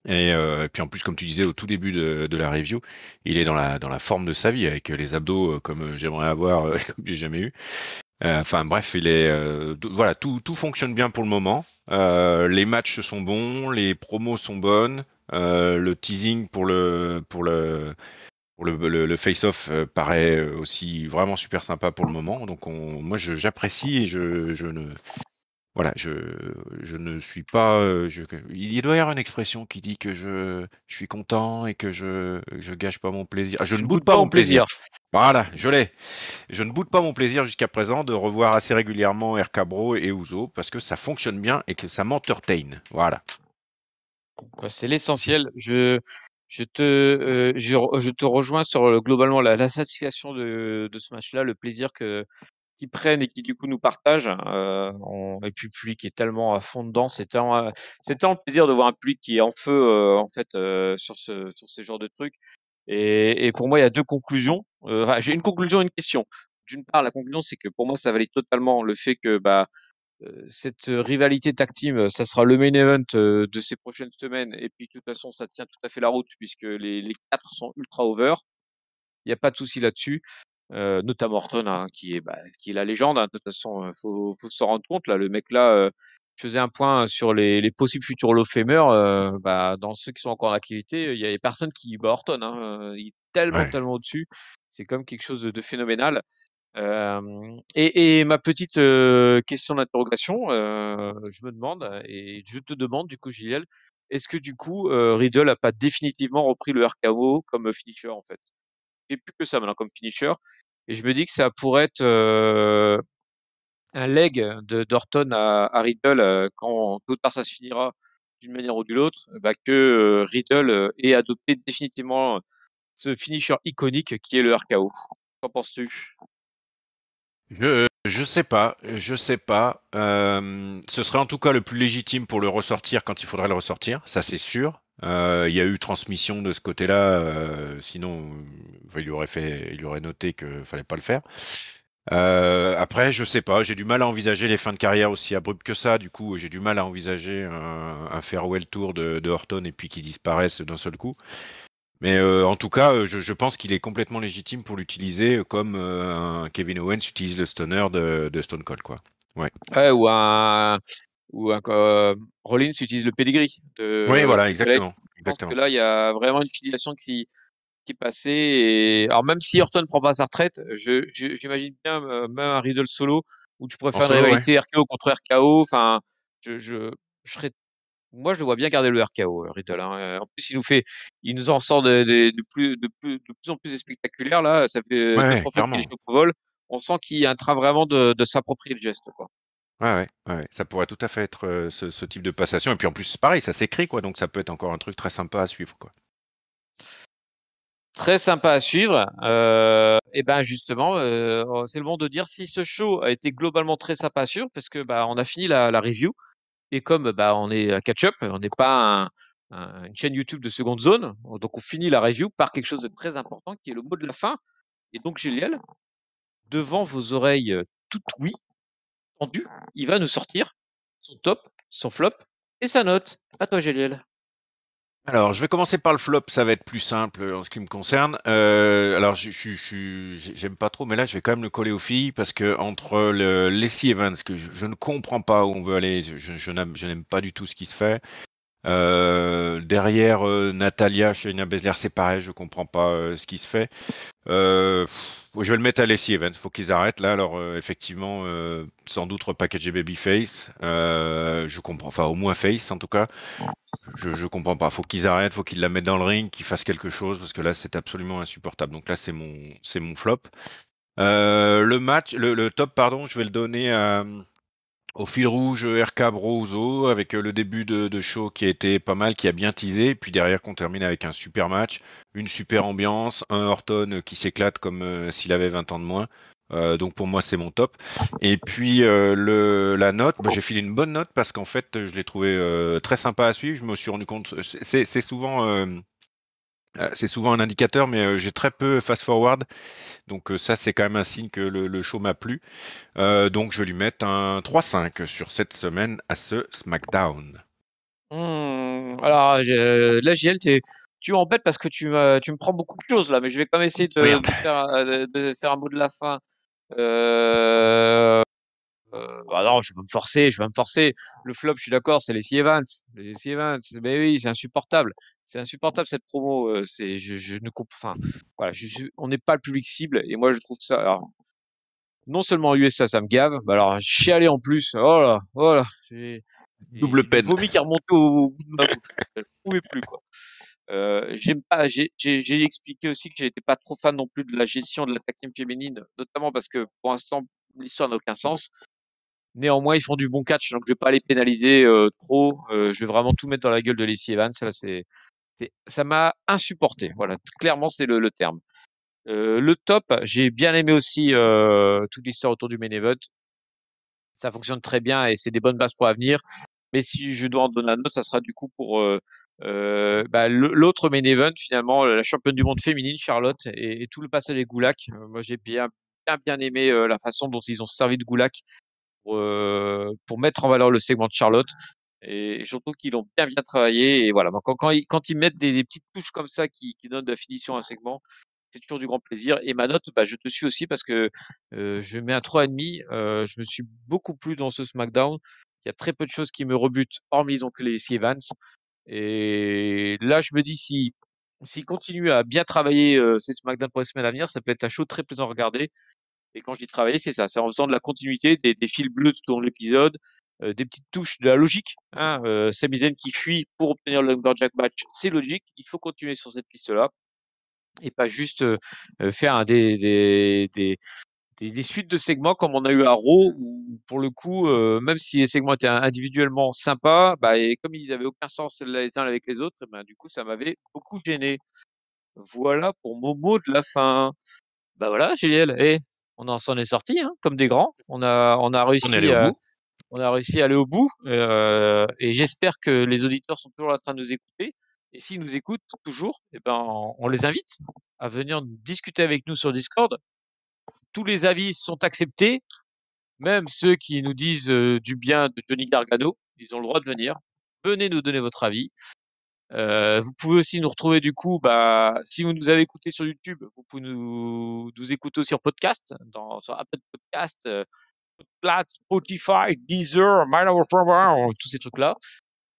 Speaker 2: Et puis en plus, comme tu disais au tout début de la review, il est dans la forme de sa vie avec les abdos comme j'aimerais avoir, comme j'ai jamais eu. Enfin bref, voilà, tout fonctionne bien pour le moment. Les matchs sont bons, les promos sont bonnes, le teasing le face-off paraît aussi vraiment super sympa pour le moment. Donc moi j'apprécie et je ne voilà, je ne suis pas. Il doit y avoir une expression qui dit que je suis content et que je gâche pas mon plaisir. Ah, je
Speaker 1: Je
Speaker 2: ne
Speaker 1: ne
Speaker 2: boude
Speaker 1: boude
Speaker 2: pas
Speaker 1: pas
Speaker 2: mon
Speaker 1: mon
Speaker 2: plaisir.
Speaker 1: plaisir.
Speaker 2: Voilà, je l'ai. Je ne boude pas mon plaisir jusqu'à présent de revoir assez régulièrement RK Bro et Uzo parce que ça fonctionne bien et que ça m'entertain. Voilà.
Speaker 1: Ouais, c'est l'essentiel. Je te rejoins sur globalement la satisfaction de ce match-là, le plaisir qu'ils prennent et qui du coup nous partagent. Et puis le public est tellement à fond dedans, c'est tellement plaisir de voir un public qui est en feu en fait sur ce genre de trucs. Et pour moi, il y a deux conclusions. Enfin, j'ai une conclusion et une question. D'une part, la conclusion, c'est que pour moi, ça valide totalement le fait que bah, cette rivalité tag team, ça sera le main event de ces prochaines semaines. Et puis, de toute façon, ça tient tout à fait la route puisque les quatre sont ultra over. Il n'y a pas de souci là-dessus. Notamment Orton, hein, qui est la légende. Hein. De toute façon, faut s'en rendre compte. Là, le mec là, je faisais un point sur les possibles futurs Hall of Famers. Bah, dans ceux qui sont encore en activité, il y a personne qui bat Orton. Hein. Il est tellement,
Speaker 2: Ouais.
Speaker 1: tellement au-dessus. C'est comme quelque chose de phénoménal. Et ma petite question d'interrogation, je me demande, et je te demande du coup, Gilles, est-ce que du coup, Riddle a pas définitivement repris le RKO comme finisher en fait? J'ai plus que ça maintenant comme finisher, et je me dis que ça pourrait être un leg de d'Orton à Riddle quand tôt ou tard ça se finira d'une manière ou d'une autre, bah, que Riddle ait adopté définitivement ce finisher iconique qui est le RKO. Qu'en penses-tu?
Speaker 2: Je sais pas, je sais pas. Ce serait en tout cas le plus légitime pour le ressortir quand il faudrait le ressortir, ça c'est sûr. Il y a eu transmission de ce côté-là, sinon il lui aurait noté que fallait pas le faire. Après, je sais pas, j'ai du mal à envisager les fins de carrière aussi abruptes que ça. Du coup, j'ai du mal à envisager un farewell tour de Orton et puis qu'il disparaisse d'un seul coup. Mais en tout cas, je pense qu'il est complètement légitime pour l'utiliser comme un Kevin Owens utilise le stunner de Stone Cold, quoi. Ouais.
Speaker 1: Ouais, ou un Rollins utilise le pedigree
Speaker 2: Oui,
Speaker 1: de
Speaker 2: voilà,
Speaker 1: Triple H.
Speaker 2: exactement,
Speaker 1: Je pense que
Speaker 2: exactement.
Speaker 1: là, il y a vraiment une filiation qui est passée. Et alors même si Orton prend pas sa retraite, j'imagine bien même un Riddle solo où tu pourrais
Speaker 2: En
Speaker 1: faire une
Speaker 2: solo, ouais.
Speaker 1: rivalité RKO contre RKO. Enfin, je serais, moi, je le vois bien garder le RKO, Riddle. Hein. En plus, il nous en sort de plus en plus spectaculaires là. Ça fait
Speaker 2: Ouais,
Speaker 1: deux
Speaker 2: ouais,
Speaker 1: trois fois qu'il est
Speaker 2: clairement.
Speaker 1: au vol. On sent qu'il est en train vraiment de s'approprier le geste, quoi.
Speaker 2: Ouais, ouais, ouais, ouais. Ça pourrait tout à fait être ce type de passation. Et puis en plus, c'est pareil, ça s'écrit, quoi. Donc ça peut être encore un truc très sympa à suivre, quoi.
Speaker 1: Très sympa à suivre. Et ben justement, c'est le moment de dire si ce show a été globalement très sympa à suivre parce que bah on a fini la review et comme bah on est à catch-up, on n'est pas une chaîne YouTube de seconde zone, donc on finit la review par quelque chose de très important qui est le mot de la fin. Et donc Géliel, devant vos oreilles toutes oui, tendues, il va nous sortir son top, son flop et sa note. À toi Géliel.
Speaker 2: Alors, je vais commencer par le flop, ça va être plus simple en ce qui me concerne. Alors, j'aime pas trop, mais là, je vais quand même le coller aux filles parce que entre le Lacey Evans, que je ne comprends pas où on veut aller, je n'aime pas du tout ce qui se fait. Derrière Natalia, Shayna Baszler, c'est pareil, je comprends pas ce qui se fait. Je vais le mettre à Lacey Evans, faut qu'ils arrêtent là. Alors effectivement, sans doute repackager Babyface, je comprends, enfin au moins Face en tout cas. Je comprends pas. Faut qu'ils arrêtent, faut qu'ils la mettent dans le ring, qu'ils fassent quelque chose parce que là c'est absolument insupportable. Donc là c'est mon flop. Le match, le top pardon, je vais le donner au fil rouge RK Brozo avec le début de show qui a été pas mal, qui a bien teasé, puis derrière qu'on termine avec un super match, une super ambiance, un Orton qui s'éclate comme s'il avait 20 ans de moins. Donc pour moi c'est mon top. Et puis la note, bah, j'ai filé une bonne note parce qu'en fait je l'ai trouvé très sympa à suivre. Je me suis rendu compte, c'est souvent un indicateur, mais j'ai très peu fast forward. Donc ça c'est quand même un signe que le show m'a plu. Donc je vais lui mettre un 3,5 sur cette semaine à ce SmackDown.
Speaker 1: Alors, là, JL, tu m'embêtes parce que tu me prends beaucoup de choses là, mais je vais quand même essayer
Speaker 2: Merde.
Speaker 1: de faire un mot de la fin. Euh, Bah non, je vais pas me forcer, je vais pas me forcer. Le flop, je suis d'accord, c'est les C. Evans. Les C. Evans, mais oui, c'est insupportable. C'est insupportable cette promo. Je ne comprends. Enfin, voilà, on n'est pas le public cible et moi je trouve ça. Alors, non seulement USA, ça me gave, mais alors chialer en plus. Oh là, oh là,
Speaker 2: Double
Speaker 1: j'ai du
Speaker 2: peine.
Speaker 1: vomi qui remontait au bout de ma bouche. Je ne pouvais plus quoi. J'aime pas. J'ai expliqué aussi que j'étais pas trop fan non plus de la gestion de la tag team féminine, notamment parce que pour l'instant l'histoire n'a aucun sens. Néanmoins, ils font du bon catch, donc je vais pas les pénaliser trop. Je vais vraiment tout mettre dans la gueule de Lacey Evans. Là, ça m'a insupporté. Voilà, clairement, c'est le terme. Le top, j'ai bien aimé aussi toute l'histoire autour du main event. Ça fonctionne très bien et c'est des bonnes bases pour l'avenir. Mais si je dois en donner un autre, ça sera du coup pour bah, l'autre main event, finalement, la championne du monde féminine, Charlotte, et tout le passage des Gulak. Moi, j'ai bien aimé la façon dont ils ont servi de Gulak pour mettre en valeur le segment de Charlotte. Et surtout qu'ils l'ont bien travaillé. Et voilà, quand ils mettent des petites touches comme ça qui donnent de la finition à un segment, c'est toujours du grand plaisir. Et ma note, bah, je te suis aussi parce que je mets un 3,5. Je me suis beaucoup plu dans ce SmackDown. Il y a très peu de choses qui me rebutent, hormis donc les Evans. Et là, je me dis, s'ils continuent à bien travailler ces SmackDown pour les semaines à venir, ça peut être un show très plaisant à regarder. Et quand je dis travailler, c'est ça, c'est en faisant de la continuité, des fils bleus tout au long de l'épisode, des petites touches de la logique. Hein, Sami Zayn qui fuit pour obtenir le Lumberjack match, c'est logique. Il faut continuer sur cette piste-là et pas juste faire des suites de segments comme on a eu à Raw où pour le coup, même si les segments étaient individuellement sympas, bah, et comme ils avaient aucun sens les uns avec les autres, et ben, du coup ça m'avait beaucoup gêné. Voilà pour mon mot de la fin. Bah voilà, GL, s'en est sorti, hein, comme des grands.
Speaker 2: On est allé au bout.
Speaker 1: On a réussi à aller au bout, et j'espère que les auditeurs sont toujours en train de nous écouter. Et s'ils nous écoutent toujours, eh ben, on les invite à venir discuter avec nous sur Discord. Tous les avis sont acceptés, même ceux qui nous disent du bien de Johnny Gargano, ils ont le droit de venir. Venez nous donner votre avis. Vous pouvez aussi nous retrouver du coup, bah, si vous nous avez écouté sur YouTube, vous pouvez nous écouter aussi en podcast, sur Apple Podcast, Spotify, Deezer, tous ces trucs-là.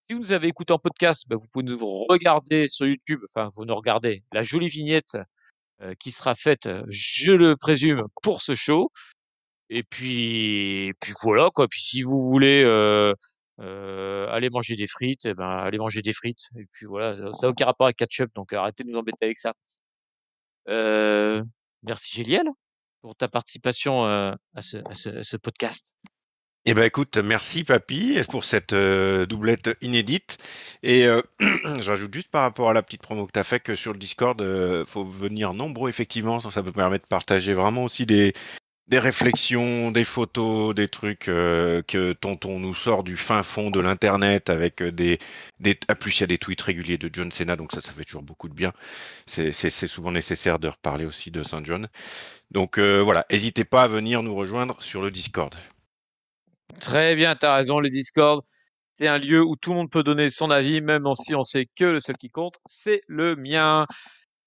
Speaker 1: Si vous nous avez écouté en podcast, bah, vous pouvez nous regarder sur YouTube, enfin vous nous regardez la jolie vignette qui sera faite, je le présume, pour ce show. Et puis voilà quoi. Puis si vous voulez aller manger des frites, eh ben allez manger des frites. Et puis voilà, ça n'a aucun rapport avec ketchup, donc arrêtez de nous embêter avec ça. Euh, Merci Géliel pour ta participation à ce podcast.
Speaker 2: Eh ben écoute, merci Papy pour cette doublette inédite. Et je rajoute juste par rapport à la petite promo que tu as fait que sur le Discord, faut venir nombreux effectivement, ça peut permettre de partager vraiment aussi des réflexions, des photos, des trucs que Tonton nous sort du fin fond de l'internet avec en plus il y a des tweets réguliers de John Cena, donc ça fait toujours beaucoup de bien. C'est souvent nécessaire de reparler aussi de Saint John. Donc voilà, n'hésitez pas à venir nous rejoindre sur le Discord.
Speaker 1: Très bien, tu as raison, le Discord, c'est un lieu où tout le monde peut donner son avis, même si on sait que le seul qui compte, c'est le mien.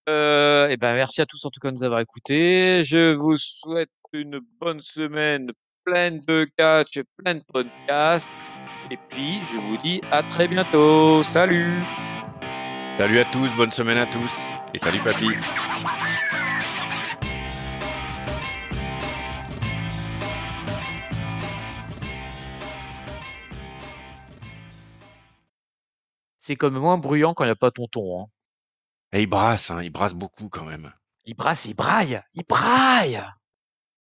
Speaker 1: Et ben, merci à tous en tout cas de nous avoir écoutés. Je vous souhaite une bonne semaine pleine de catch, pleine de podcasts. Et puis, je vous dis à très bientôt. Salut!
Speaker 2: Salut à tous, bonne semaine à tous, et salut Papy.
Speaker 1: C'est quand même moins bruyant quand il n'y a pas tonton, hein.
Speaker 2: Et il brasse beaucoup quand même.
Speaker 1: Il brasse, il braille! Il braille!